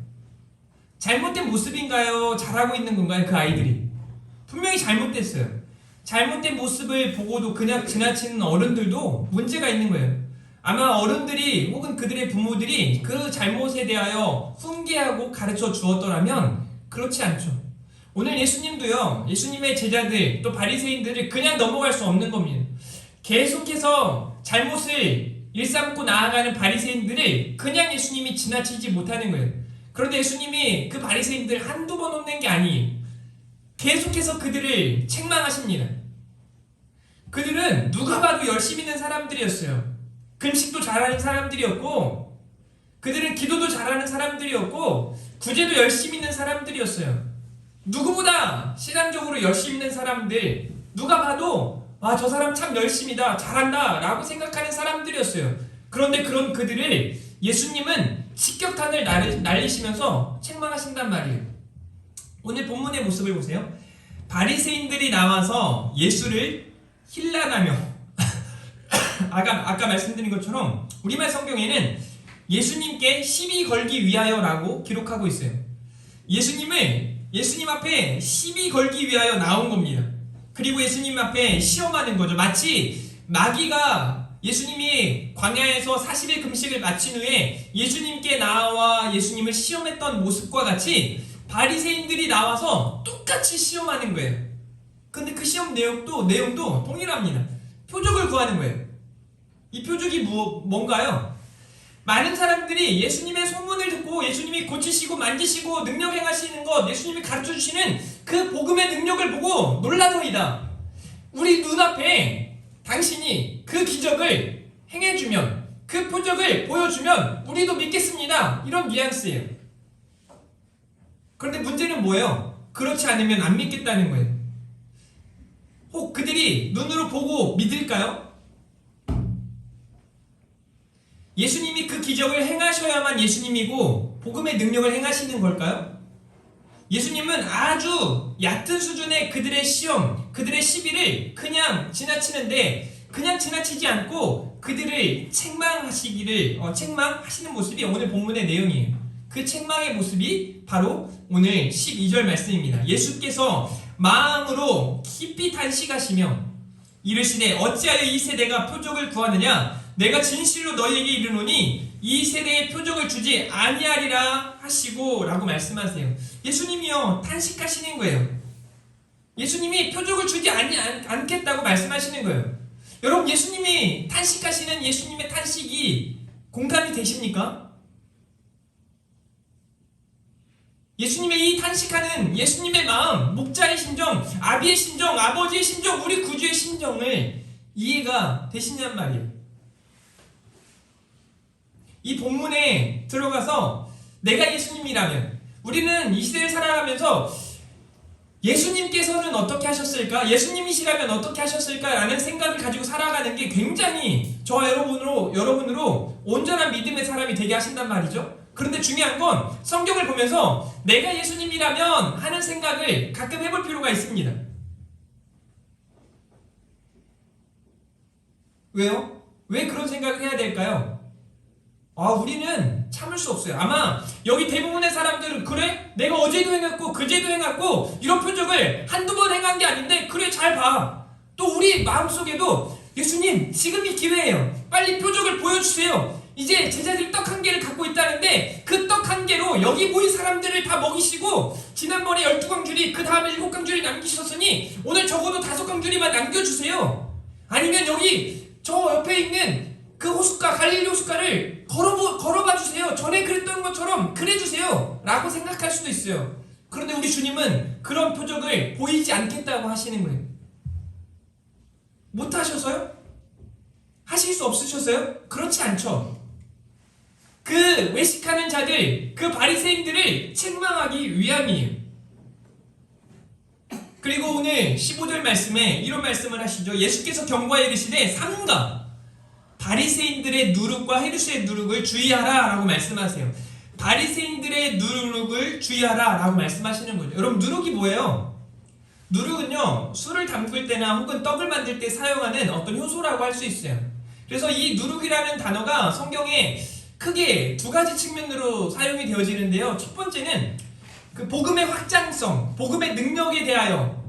잘못된 모습인가요? 잘하고 있는 건가요? 그 아이들이 분명히 잘못됐어요. 잘못된 모습을 보고도 그냥 지나치는 어른들도 문제가 있는 거예요. 아마 어른들이 혹은 그들의 부모들이 그 잘못에 대하여 훈계하고 가르쳐 주었더라면 그렇지 않죠. 오늘 예수님도요, 예수님의 제자들 또 바리새인들을 그냥 넘어갈 수 없는 겁니다. 계속해서 잘못을 일삼고 나아가는 바리새인들을 그냥 예수님이 지나치지 못하는 거예요. 그런데 예수님이 그 바리새인들 한두 번 혼낸 게 아니에요. 계속해서 그들을 책망하십니다. 그들은 누가 봐도 열심히 있는 사람들이었어요. 금식도 잘하는 사람들이었고 그들은 기도도 잘하는 사람들이었고 구제도 열심히 있는 사람들이었어요. 누구보다 신앙적으로 열심히 있는 사람들, 누가 봐도 저 사람 참 열심히다, 잘한다 라고 생각하는 사람들이었어요. 그런데 그런 그들을 예수님은 직격탄을 날리시면서 책망하신단 말이에요. 오늘 본문의 모습을 보세요. 바리새인들이 나와서 예수를 힐난하며 아까 말씀드린 것처럼 우리말 성경에는 예수님께 시비 걸기 위하여 라고 기록하고 있어요. 예수님 앞에 시비 걸기 위하여 나온 겁니다. 그리고 예수님 앞에 시험하는 거죠. 마치 마귀가 예수님이 광야에서 40일 금식을 마친 후에 예수님께 나와 예수님을 시험했던 모습과 같이 바리새인들이 나와서 똑같이 시험하는 거예요. 근데 그 시험 내용도 동일합니다. 표적을 구하는 거예요. 이 표적이 뭔가요? 많은 사람들이 예수님의 소문을 듣고 예수님이 고치시고 만지시고 능력 행하시는 것, 예수님이 가르쳐주시는 그 복음의 능력을 보고 놀라더이다. 우리 눈앞에 당신이 그 기적을 행해주면, 그 표적을 보여주면 우리도 믿겠습니다. 이런 뉘앙스예요. 그런데 문제는 뭐예요? 그렇지 않으면 안 믿겠다는 거예요. 혹 그들이 눈으로 보고 믿을까요? 예수님이 그 기적을 행하셔야만 예수님이고 복음의 능력을 행하시는 걸까요? 예수님은 아주 얕은 수준의 그들의 시험, 그들의 시비를 그냥 지나치는데 그냥 지나치지 않고 그들을 책망하시는 모습이 오늘 본문의 내용이에요. 그 책망의 모습이 바로 오늘 12절 말씀입니다. 예수께서 마음으로 깊이 탄식하시며 이르시되 어찌하여 이 세대가 표적을 구하느냐 내가 진실로 너희에게 이르노니 이 세대에 표적을 주지 아니하리라 하시고 라고 말씀하세요. 예수님이요 탄식하시는 거예요. 예수님이 표적을 주지 않겠다고 말씀하시는 거예요. 여러분, 예수님이 탄식하시는 예수님의 탄식이 공감이 되십니까? 예수님의 이 탄식하는 예수님의 마음, 목자의 심정, 아비의 심정, 아버지의 심정, 우리 구주의 심정을 이해가 되시냔 말이에요. 이 본문에 들어가서 내가 예수님이라면, 우리는 이 시대를 살아가면서 예수님께서는 어떻게 하셨을까? 예수님이시라면 어떻게 하셨을까? 라는 생각을 가지고 살아가는 게 굉장히 저와 여러분으로 온전한 믿음의 사람이 되게 하신단 말이죠. 그런데 중요한 건 성경을 보면서 내가 예수님이라면 하는 생각을 가끔 해볼 필요가 있습니다. 왜요? 왜 그런 생각을 해야 될까요? 우리는 참을 수 없어요. 아마 여기 대부분의 사람들은 그래? 내가 어제도 행했고 그제도 행했고 이런 표적을 한두 번 행한 게 아닌데 그래 잘 봐. 또 우리 마음속에도 예수님 지금이 기회예요. 빨리 표적을 보여주세요. 이제 제자들이 떡 한 개를 갖고 있다는데 그 떡 한 개로 여기 모인 사람들을 다 먹이시고 지난번에 12광주리 그 다음에 7광주리 남기셨으니 오늘 적어도 5광주리만 남겨주세요. 아니면 여기 저 옆에 있는 그 호숫가 갈릴리 호숫가를 걸어봐 주세요. 전에 그랬던 것처럼 그래주세요 라고 생각할 수도 있어요. 그런데 우리 주님은 그런 표적을 보이지 않겠다고 하시는 거예요. 못하셔서요? 하실 수 없으셔서요? 그렇지 않죠. 그 외식하는 자들, 그 바리새인들을 책망하기 위함이에요. 그리고 오늘 15절 말씀에 이런 말씀을 하시죠. 예수께서 경고하여 이르시되 삼가 바리새인들의 누룩과 헤롯의 누룩을 주의하라 라고 말씀하세요. 바리새인들의 누룩을 주의하라 라고 말씀하시는 거죠. 여러분, 누룩이 뭐예요? 누룩은요, 술을 담글 때나 혹은 떡을 만들 때 사용하는 어떤 효소라고 할 수 있어요. 그래서 이 누룩이라는 단어가 성경에 크게 두 가지 측면으로 사용이 되어지는데요. 첫 번째는 그 복음의 확장성, 복음의 능력에 대하여,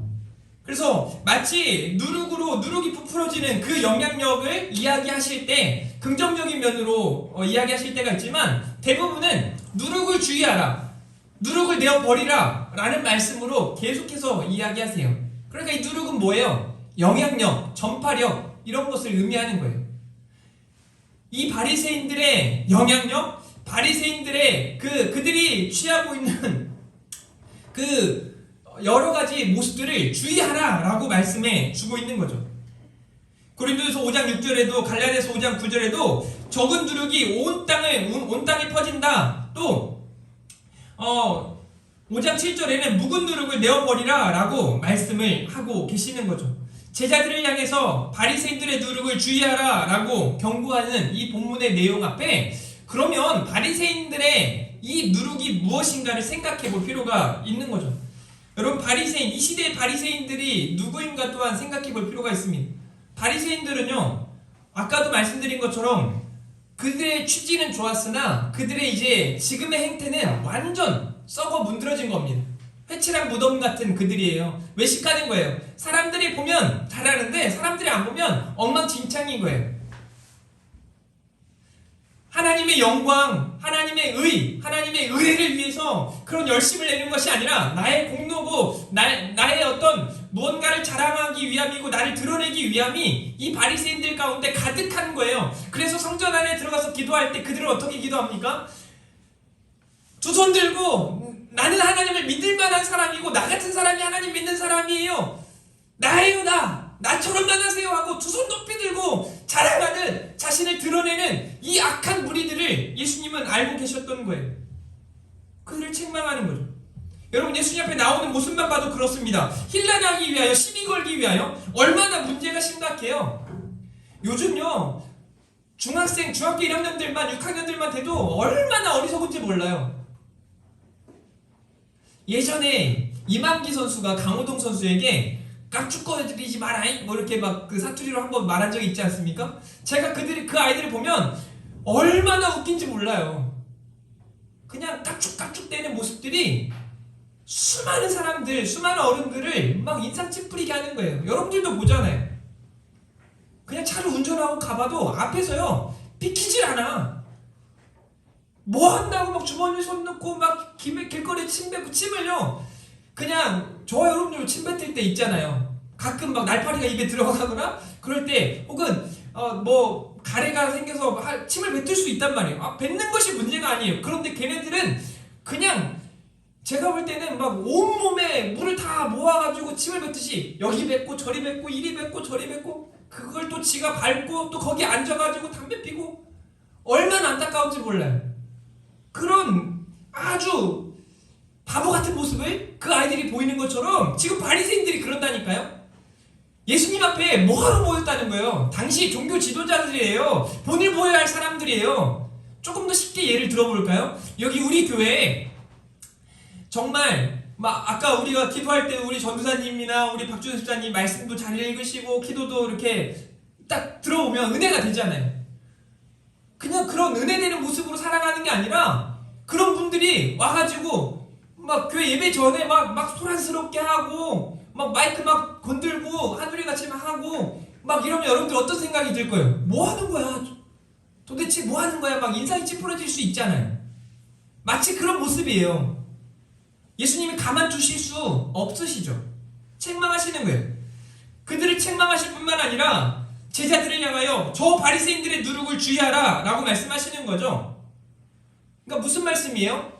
그래서 마치 누룩이 부풀어지는 그 영향력을 이야기하실 때 긍정적인 면으로 이야기하실 때가 있지만 대부분은 누룩을 주의하라, 누룩을 내어버리라 라는 말씀으로 계속해서 이야기하세요. 그러니까 이 누룩은 뭐예요? 영향력, 전파력 이런 것을 의미하는 거예요. 이 바리새인들의 영향력, 바리새인들의 그들이 취하고 있는 그 여러 가지 모습들을 주의하라 라고 말씀해 주고 있는 거죠. 고린도서 5장 6절에도 갈라디아서 5장 9절에도 적은 누룩이 온 땅에 퍼진다. 또 5장 7절에는 묵은 누룩을 내어버리라 라고 말씀을 하고 계시는 거죠. 제자들을 향해서 바리새인들의 누룩을 주의하라 라고 경고하는 이 본문의 내용 앞에 그러면 바리새인들의 이 누룩이 무엇인가를 생각해 볼 필요가 있는 거죠. 여러분, 이 시대의 바리새인들이 누구인가 또한 생각해 볼 필요가 있습니다. 바리새인들은요, 아까도 말씀드린 것처럼 그들의 취지는 좋았으나 그들의 이제 지금의 행태는 완전 썩어 문드러진 겁니다. 회칠한 무덤 같은 그들이에요. 외식하는 거예요. 사람들이 보면 잘하는데 사람들이 안 보면 엉망진창인 거예요. 하나님의 영광, 하나님의 의를 위해서 그런 열심을 내는 것이 아니라 나의 공로고 나의 어떤 무언가를 자랑하기 위함이고 나를 드러내기 위함이 이 바리새인들 가운데 가득한 거예요. 그래서 성전 안에 들어가서 기도할 때 그들은 어떻게 기도합니까? 두 손 들고 나는 하나님을 믿을 만한 사람이고 나 같은 사람이 하나님 믿는 사람이에요. 나예요, 나처럼만 하세요 하고 두 손 높이 들고 자랑하는, 자신을 드러내는 이 악한 무리들을 예수님은 알고 계셨던 거예요. 그들을 책망하는 거죠. 여러분, 예수님 앞에 나오는 모습만 봐도 그렇습니다. 힐난하기 위하여, 시비 걸기 위하여 얼마나 문제가 심각해요. 요즘요, 중학교 1학년들만 6학년들만 돼도 얼마나 어리석은지 몰라요. 예전에 이만기 선수가 강호동 선수에게 깍죽거리지 마라 뭐 이렇게 막 그 사투리로 한번 말한 적이 있지 않습니까? 제가 그 아이들을 보면 얼마나 웃긴지 몰라요. 그냥 깍죽깍죽대는 모습들이 수많은 사람들, 수많은 어른들을 막 인상 찌푸리게 하는 거예요. 여러분들도 보잖아요. 그냥 차를 운전하고 하고 가봐도 앞에서요 비키질 않아. 뭐 한다고 막 주머니에 손 넣고 막 길거리에 침 뱉고 침을요 그냥 저 여러분들 침 뱉을 때 있잖아요. 가끔 막 날파리가 입에 들어가거나 그럴 때 혹은 뭐 가래가 생겨서 침을 뱉을 수 있단 말이에요. 뱉는 것이 문제가 아니에요. 그런데 걔네들은 그냥 제가 볼 때는 막 온몸에 물을 다 모아가지고 침을 뱉듯이 여기 뱉고 저리 뱉고 이리 뱉고 저리 뱉고 그걸 또 지가 밟고 또 거기 앉아가지고 담배 피고 얼마나 안타까운지 몰라요. 그런 아주 바보 같은 모습을 그 아이들이 보이는 것처럼 지금 바리새인들이 그런다니까요. 예수님 앞에 뭐하러 모였다는 거예요? 당시 종교 지도자들이에요. 본을 보여야 할 사람들이에요. 조금 더 쉽게 예를 들어볼까요? 여기 우리 교회에 정말 막 아까 우리가 기도할 때 우리 전도사님이나 우리 박준수 집사님 말씀도 잘 읽으시고 기도도 이렇게 딱 들어오면 은혜가 되잖아요. 그냥 그런 은혜되는 모습으로 살아가는 게 아니라 그런 분들이 와가지고 막 교회 예배 전에 막 소란스럽게 하고 막 마이크 막 건들고 한우리 같이 막 하고 막 이러면 여러분들 어떤 생각이 들 거예요? 뭐 하는 거야? 도대체 뭐 하는 거야? 막 인상이 찌푸러질 수 있잖아요. 마치 그런 모습이에요. 예수님이 가만 두실 수 없으시죠. 책망하시는 거예요. 그들을 책망하실 뿐만 아니라 제자들을 향하여 저 바리새인들의 누룩을 주의하라 라고 말씀하시는 거죠. 그러니까 무슨 말씀이에요?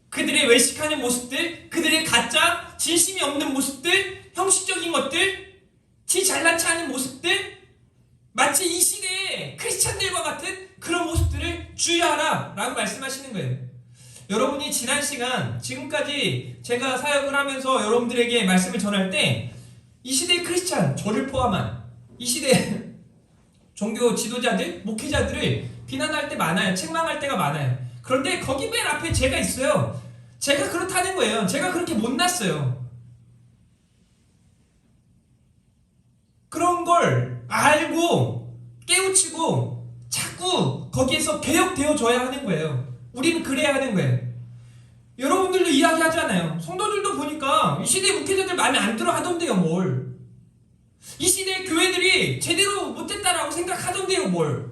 그들의 외식하는 모습들, 그들의 가짜, 진심이 없는 모습들, 형식적인 것들, 지 잘난 체하는 모습들, 마치 이 시대의 크리스찬들과 같은 그런 모습들을 주의하라 라고 말씀하시는 거예요. 여러분이 지난 시간 지금까지 제가 사역을 하면서 여러분들에게 말씀을 전할 때 이 시대의 크리스찬, 저를 포함한 이 시대 종교 지도자들, 목회자들을 비난할 때 많아요. 책망할 때가 많아요. 그런데 거기 맨 앞에 제가 있어요. 제가 그렇다는 거예요. 제가 그렇게 못났어요. 그런 걸 알고 깨우치고 자꾸 거기에서 개혁되어져야 하는 거예요. 우리는 그래야 하는 거예요. 여러분들도 이야기하잖아요. 성도들도 보니까 이 시대의 목회자들 마음에 안 들어 하던데요, 뭘. 이 시대의 교회들이 제대로 못했다라고 생각하던데요, 뭘.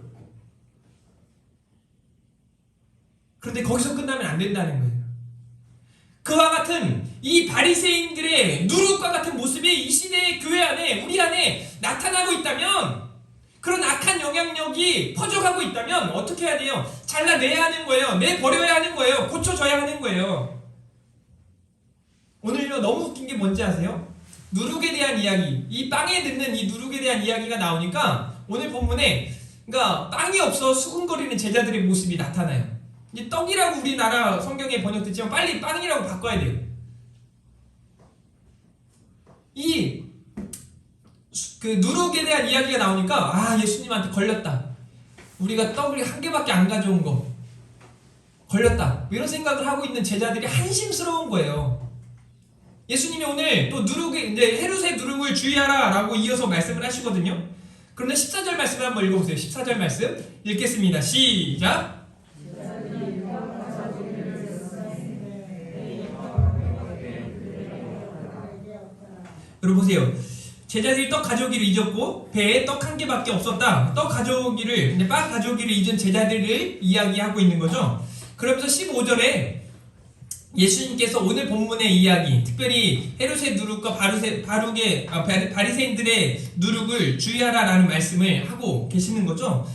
그런데 거기서 끝나면 안 된다는 거예요. 그와 같은 이 바리새인들의 누룩과 같은 모습이 이 시대의 교회 안에, 우리 안에 나타나고 있다면, 그런 악한 영향력이 퍼져가고 있다면 어떻게 해야 돼요? 잘라내야 하는 거예요. 내버려야 하는 거예요. 고쳐져야 하는 거예요. 오늘요 너무 웃긴 게 뭔지 아세요? 누룩에 대한 이야기, 이 빵에 듣는 이 누룩에 대한 이야기가 나오니까 오늘 본문에 그러니까 빵이 없어 수군거리는 제자들의 모습이 나타나요. 이 떡이라고 우리나라 성경에 번역됐지만 빨리 빵이라고 바꿔야 돼요. 그 누룩에 대한 이야기가 나오니까 예수님한테 걸렸다. 우리가 떡을 한 개밖에 안 가져온 거 걸렸다. 이런 생각을 하고 있는 제자들이 한심스러운 거예요. 예수님이 오늘 또 이제 헤롯의 누룩을 주의하라 라고 이어서 말씀을 하시거든요. 그런데 14절 말씀을 한번 읽어보세요. 14절 말씀 읽겠습니다. 시작. 여러분 보세요. 제자들이 떡 가져오기를 잊었고 배에 떡 한 개밖에 없었다. 떡 가져오기를, 빵 가져오기를 잊은 제자들을 이야기하고 있는 거죠. 그러면서 15절에 예수님께서 오늘 본문의 이야기, 특별히 헤롯의 누룩과 바리새인들의 누룩을 주의하라라는 말씀을 하고 계시는 거죠.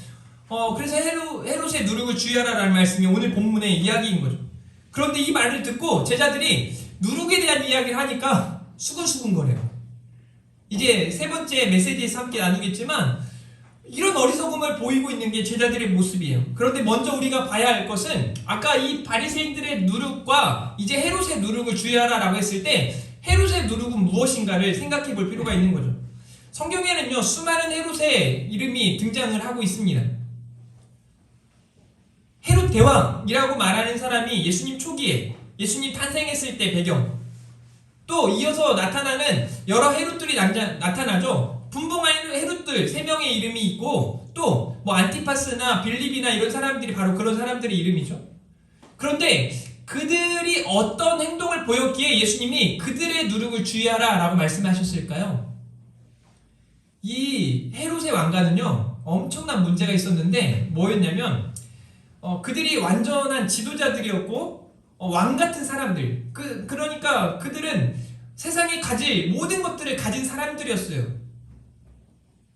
그래서 헤롯의 누룩을 주의하라라는 말씀이 오늘 본문의 이야기인 거죠. 그런데 이 말을 듣고 제자들이 누룩에 대한 이야기를 하니까 수근수근거려요. 이제 세 번째 메시지에서 함께 나누겠지만 이런 어리석음을 보이고 있는 게 제자들의 모습이에요. 그런데 먼저 우리가 봐야 할 것은 아까 이 바리새인들의 누룩과 이제 헤롯의 누룩을 주의하라라고 했을 때 헤롯의 누룩은 무엇인가를 생각해 볼 필요가 있는 거죠. 성경에는요 수많은 헤롯의 이름이 등장을 하고 있습니다. 헤롯 대왕이라고 말하는 사람이 예수님 초기에 예수님 탄생했을 때 배경, 또 이어서 나타나는 여러 헤롯들이 나타나죠. 분봉한 헤롯들 3명의 이름이 있고 또 뭐 안티파스나 빌립이나 이런 사람들이 바로 그런 사람들의 이름이죠. 그런데 그들이 어떤 행동을 보였기에 예수님이 그들의 누룩을 주의하라 라고 말씀하셨을까요? 이 헤롯의 왕가는요 엄청난 문제가 있었는데 뭐였냐면 그들이 완전한 지도자들이었고 왕 같은 사람들. 그러니까 그들은 세상에 가질 모든 것들을 가진 사람들이었어요.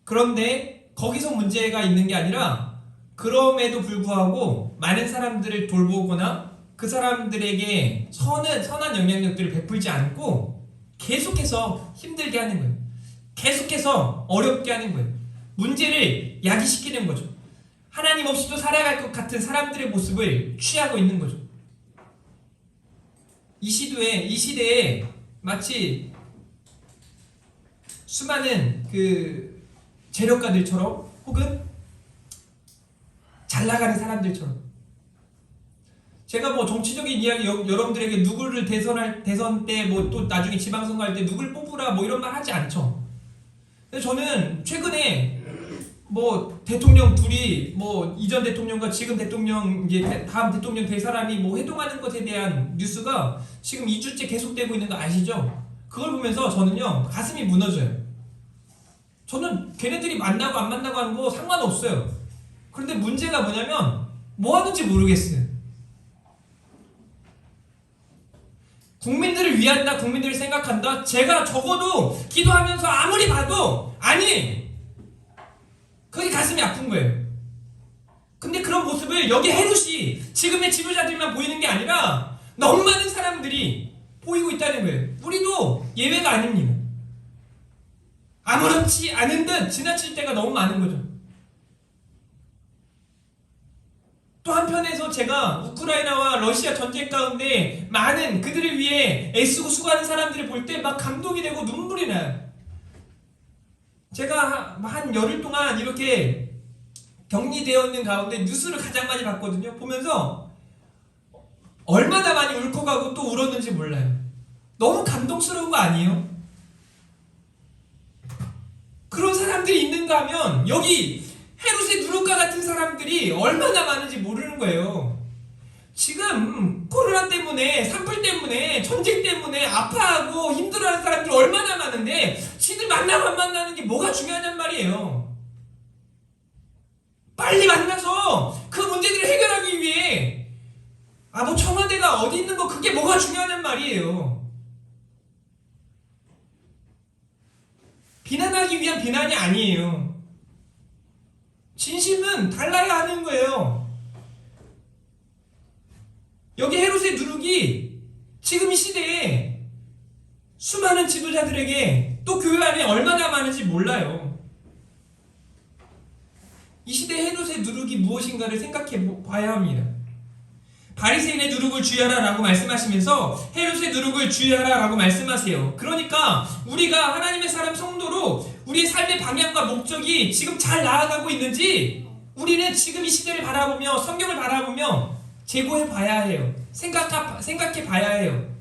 그런데 거기서 문제가 있는 게 아니라 그럼에도 불구하고 많은 사람들을 돌보거나 그 사람들에게 선한 영향력들을 베풀지 않고 계속해서 힘들게 하는 거예요. 계속해서 어렵게 하는 거예요. 문제를 야기시키는 거죠. 하나님 없이도 살아갈 것 같은 사람들의 모습을 취하고 있는 거죠. 이 시대에 마치 수많은 그 재력가들처럼 혹은 잘 나가는 사람들처럼, 제가 뭐 정치적인 이야기 여러분들에게 누구를 대선 때 뭐 또 나중에 지방선거 할 때 누굴 뽑으라 뭐 이런 말 하지 않죠. 근데 저는 최근에 뭐 대통령 둘이 뭐 이전 대통령과 지금 대통령 이제 다음 대통령 될 사람이 뭐 회동하는 것에 대한 뉴스가 지금 2주째 계속되고 있는 거 아시죠? 그걸 보면서 저는요 가슴이 무너져요. 저는 걔네들이 만나고 안 만나고 하는 거 상관없어요. 그런데 문제가 뭐냐면 뭐 하는지 모르겠어요. 국민들을 위한다, 국민들을 생각한다. 제가 적어도 기도하면서 아무리 봐도 아니, 그게 가슴이 아픈 거예요. 근데 그런 모습을 여기 헤롯이 지금의 지도자들만 보이는 게 아니라 너무 많은 사람들이 보이고 있다는 거예요. 우리도 예외가 아닙니다. 아무렇지 않은 듯 지나칠 때가 너무 많은 거죠. 또 한편에서 제가 우크라이나와 러시아 전쟁 가운데 많은 그들을 위해 애쓰고 수고하는 사람들을 볼 때 막 감동이 되고 눈물이 나요. 제가 한 열흘 동안 이렇게 격리되어 있는 가운데 뉴스를 가장 많이 봤거든요. 보면서 얼마나 많이 울컥하고 또 울었는지 몰라요. 너무 감동스러운 거 아니에요? 그런 사람들이 있는가 하면 여기 헤롯의 누룩과 같은 사람들이 얼마나 많은지 모르는 거예요. 지금 코로나 때문에, 산불 때문에, 전쟁 때문에 아파하고 힘들어하는 사람들 얼마나 많은데 지들 만나고 안 만나는 게 뭐가 중요하냔 말이에요. 빨리 만나서 그 문제들을 해결하기 위해 뭐 청와대가 어디 있는 거 그게 뭐가 중요하냔 말이에요. 비난하기 위한 비난이 아니에요. 진심은 달라야 하는 거예요. 여기 헤롯의 누룩이 지금 이 시대에 수많은 지도자들에게 또 교회 안에 얼마나 많은지 몰라요. 이 시대의 헤롯의 누룩이 무엇인가를 생각해 봐야 합니다. 바리새인의 누룩을 주의하라 라고 말씀하시면서 헤롯의 누룩을 주의하라 라고 말씀하세요. 그러니까 우리가 하나님의 사람 성도로 우리의 삶의 방향과 목적이 지금 잘 나아가고 있는지 우리는 지금 이 시대를 바라보며 성경을 바라보며 재고해 봐야 해요. 생각해 봐야 해요.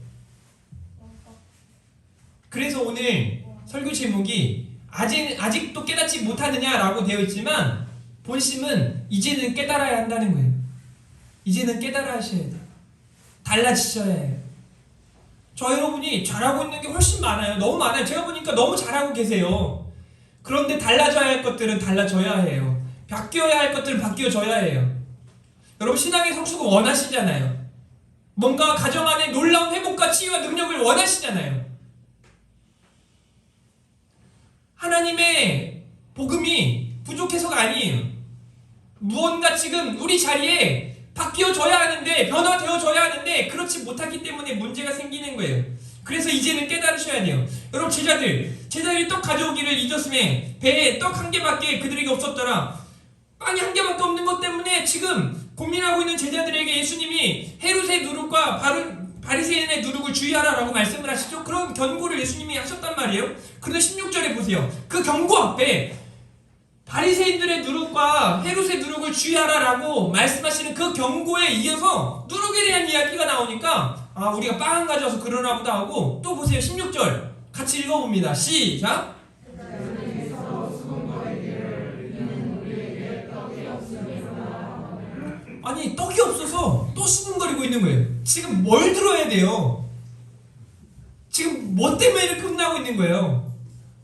그래서 오늘 설교 제목이 아직도 깨닫지 못하느냐라고 되어 있지만 본심은 이제는 깨달아야 한다는 거예요. 이제는 깨달아 하셔야 돼요. 달라지셔야 해요. 저 여러분이 잘하고 있는 게 훨씬 많아요. 너무 많아요. 제가 보니까 너무 잘하고 계세요. 그런데 달라져야 할 것들은 달라져야 해요. 바뀌어야 할 것들은 바뀌어져야 해요. 여러분 신앙의 성숙을 원하시잖아요. 뭔가 가정 안에 놀라운 회복과 치유와 능력을 원하시잖아요. 하나님의 복음이 부족해서가 아니에요. 무언가 지금 우리 자리에 바뀌어져야 하는데, 변화되어져야 하는데 그렇지 못하기 때문에 문제가 생기는 거예요. 그래서 이제는 깨달으셔야 돼요. 여러분 제자들이 떡 가져오기를 잊었음에 배에 떡 한 개밖에 그들에게 없었더라. 빵이 한 개밖에 없는 것 때문에 지금 고민하고 있는 제자들에게 예수님이 헤롯의 누룩과 바리새인의 누룩을 주의하라라고 말씀을 하시죠. 그런 경고를 예수님이 하셨단 말이에요. 그런데 16절에 보세요. 그 경고 앞에 바리새인들의 누룩과 헤롯의 누룩을 주의하라라고 말씀하시는 그 경고에 이어서 누룩에 대한 이야기가 나오니까 우리가 빵 가져와서 그러나 보다 하고, 또 보세요. 16절 같이 읽어봅니다. 시작. 아니 떡이 없어서 또 수군거리고 있는 거예요. 지금 뭘 들어야 돼요? 지금 뭐 때문에 이렇게 혼나고 있는 거예요?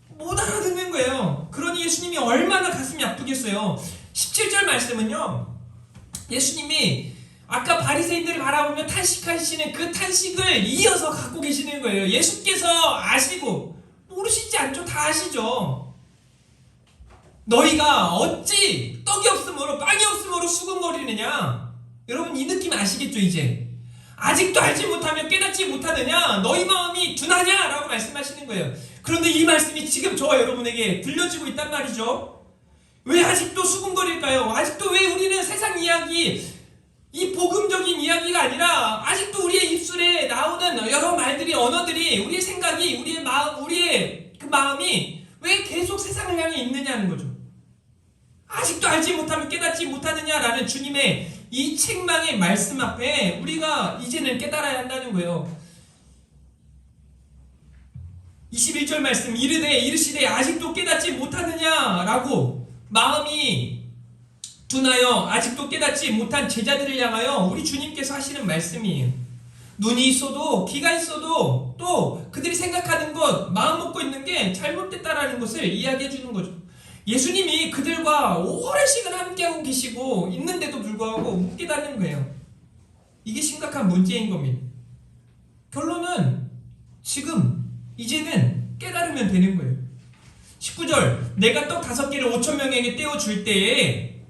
못 알아듣는 거예요. 그러니 예수님이 얼마나 가슴이 아프겠어요. 17절 말씀은요, 예수님이 아까 바리새인들을 바라보며 탄식하시는 그 탄식을 이어서 갖고 계시는 거예요. 예수께서 아시고, 모르시지 않죠? 다 아시죠? 너희가 어찌 떡이 없으므로 빵이 없으므로 수군거리느냐? 여러분 이 느낌 아시겠죠? 이제 아직도 알지 못하며 깨닫지 못하느냐? 너희 마음이 둔하냐? 라고 말씀하시는 거예요. 그런데 이 말씀이 지금 저와 여러분에게 들려지고 있단 말이죠. 왜 아직도 수군거릴까요? 아직도 왜 우리는 세상 이야기, 이 복음적인 이야기가 아니라 아직도 우리의 입술에 나오는 여러 말들이, 언어들이, 우리의 생각이, 우리의 마음, 우리의 그 마음이 왜 계속 세상을 향해 있느냐는 거죠. 아직도 알지 못하면 깨닫지 못하느냐라는 주님의 이 책망의 말씀 앞에 우리가 이제는 깨달아야 한다는 거예요. 21절 말씀, 이르시되 아직도 깨닫지 못하느냐라고 마음이 둔하여 아직도 깨닫지 못한 제자들을 향하여 우리 주님께서 하시는 말씀이에요. 눈이 있어도, 귀가 있어도, 또 그들이 생각하는 것, 마음 먹고 있는 게 잘못됐다라는 것을 이야기해 주는 거죠. 예수님이 그들과 오랜 시간 함께하고 계시고 있는데도 불구하고 못 깨닫는 거예요. 이게 심각한 문제인 겁니다. 결론은 지금 이제는 깨달으면 되는 거예요. 19절, 내가 떡 5개를 5,000명에게 떼어줄 때에,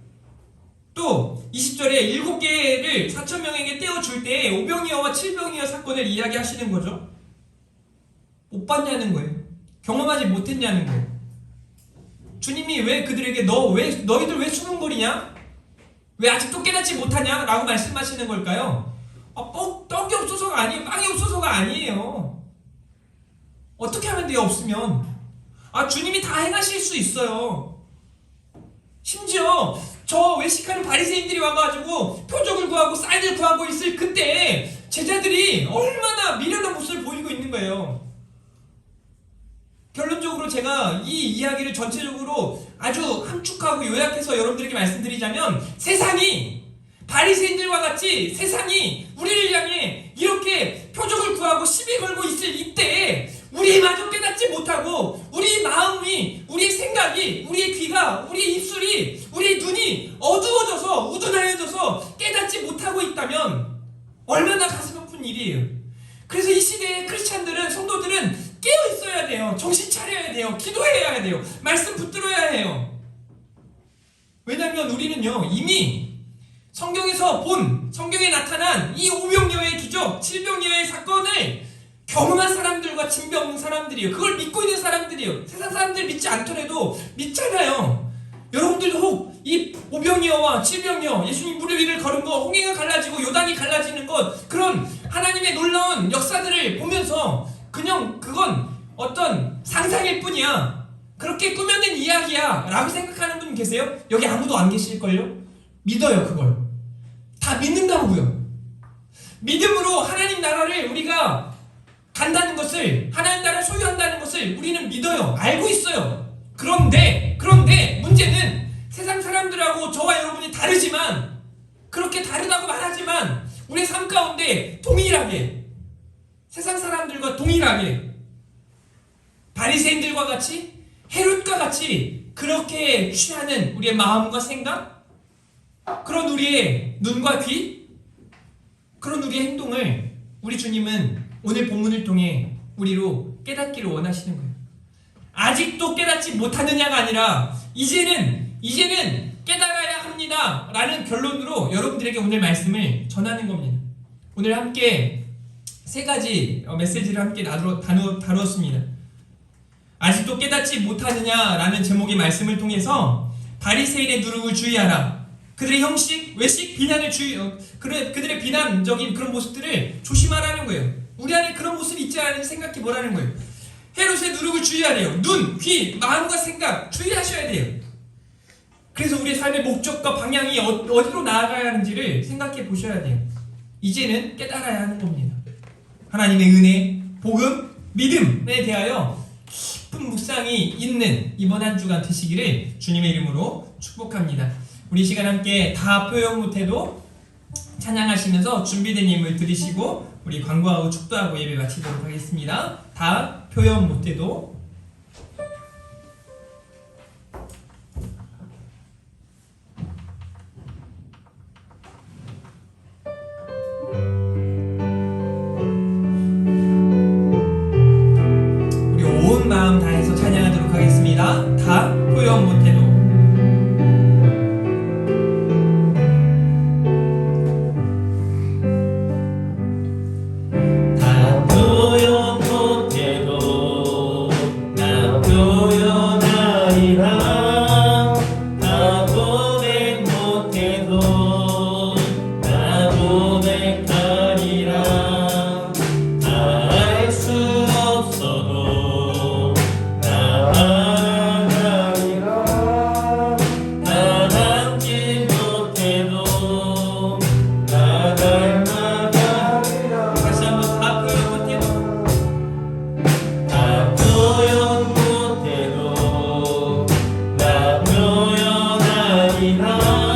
또 20절에 7개를 4,000명에게 떼어줄 때에 오병이어와 7병이어 사건을 이야기하시는 거죠. 못 봤냐는 거예요. 경험하지 못했냐는 거예요. 주님이 왜 그들에게 너희들 왜 수군거리냐? 왜 아직도 깨닫지 못하냐? 라고 말씀하시는 걸까요? 떡이 없어서가 아니에요. 빵이 없어서가 아니에요. 어떻게 하면 돼요? 없으면. 주님이 다 행하실 수 있어요. 심지어 저 외식하는 바리새인들이 와가지고 표적을 구하고 사인을 구하고 있을 그때 제자들이 얼마나 미련한 모습을 보이고 있는 거예요. 결론적으로 제가 이 이야기를 전체적으로 아주 함축하고 요약해서 여러분들에게 말씀드리자면, 세상이 바리새인들과 같이 세상이 우리를 향해 이렇게 표적을 구하고 시비 걸고 있을 이때에 우리마저 깨닫지 못하고 우리 마음이, 우리의 생각이, 우리의 귀가, 우리의 입술이, 우리의 눈이 어두워져서 우둔하여져서 깨닫지 못하고 있다면 얼마나 가슴 아픈 일이에요. 그래서 이 시대의 크리스찬들은, 성도들은 깨어 있어야 돼요. 정신 차려야 돼요. 기도해야 돼요. 말씀 붙들어야 해요. 왜냐하면 우리는요, 이미 성경에 나타난 이 오병이어의 기적, 7병이어의 사건을 경험한 사람들과 진배 없는 사람들이에요. 그걸 믿고 있는 사람들이에요. 세상 사람들 믿지 않더라도 믿잖아요. 여러분들도 혹 이 오병이어와 7병이어, 예수님 무릎 위를 걸은 거, 홍해가 갈라지고 요단이 갈라지는 것, 그런 하나님의 놀라운 역사들을 보면서 그냥 그건 어떤 상상일 뿐이야, 그렇게 꾸며낸 이야기야 라고 생각하는 분 계세요? 여기 아무도 안 계실걸요? 믿어요. 그걸 다 믿는다고요. 믿음으로 하나님 나라를 우리가 간다는 것을, 하나님 나라를 소유한다는 것을 우리는 믿어요. 알고 있어요. 그런데 문제는 세상 사람들하고 저와 여러분이 다르지만, 그렇게 다르다고 말하지만 우리의 삶 가운데 동일하게, 세상 사람들과 동일하게 바리새인들과 같이, 헤롯과 같이 그렇게 취하는 우리의 마음과 생각, 그런 우리의 눈과 귀, 그런 우리의 행동을 우리 주님은 오늘 본문을 통해 우리로 깨닫기를 원하시는 거예요. 아직도 깨닫지 못하느냐가 아니라 이제는 깨달아야 합니다 라는 결론으로 여러분들에게 오늘 말씀을 전하는 겁니다. 오늘 함께 세 가지 메시지를 함께 다루었습니다. 아직도 깨닫지 못하느냐라는 제목의 말씀을 통해서 바리새인의 누룩을 주의하라, 그들의 형식, 외식, 비난을 그들의 비난적인 그런 모습들을 조심하라는 거예요. 우리 안에 그런 모습이 있지 않은지 생각해 보라는 거예요. 헤롯의 누룩을 주의하래요. 눈, 귀, 마음과 생각 주의하셔야 돼요. 그래서 우리의 삶의 목적과 방향이 어디로 나아가야 하는지를 생각해 보셔야 돼요. 이제는 깨달아야 하는 겁니다. 하나님의 은혜, 복음, 믿음에 대하여 깊은 묵상이 있는 이번 한 주간 되시기를 주님의 이름으로 축복합니다. 우리 시간 함께 다 표현 못해도 찬양하시면서 준비된 예물 드리시고 우리 광고하고 축도하고 예배 마치도록 하겠습니다. 다 표현 못해도. 나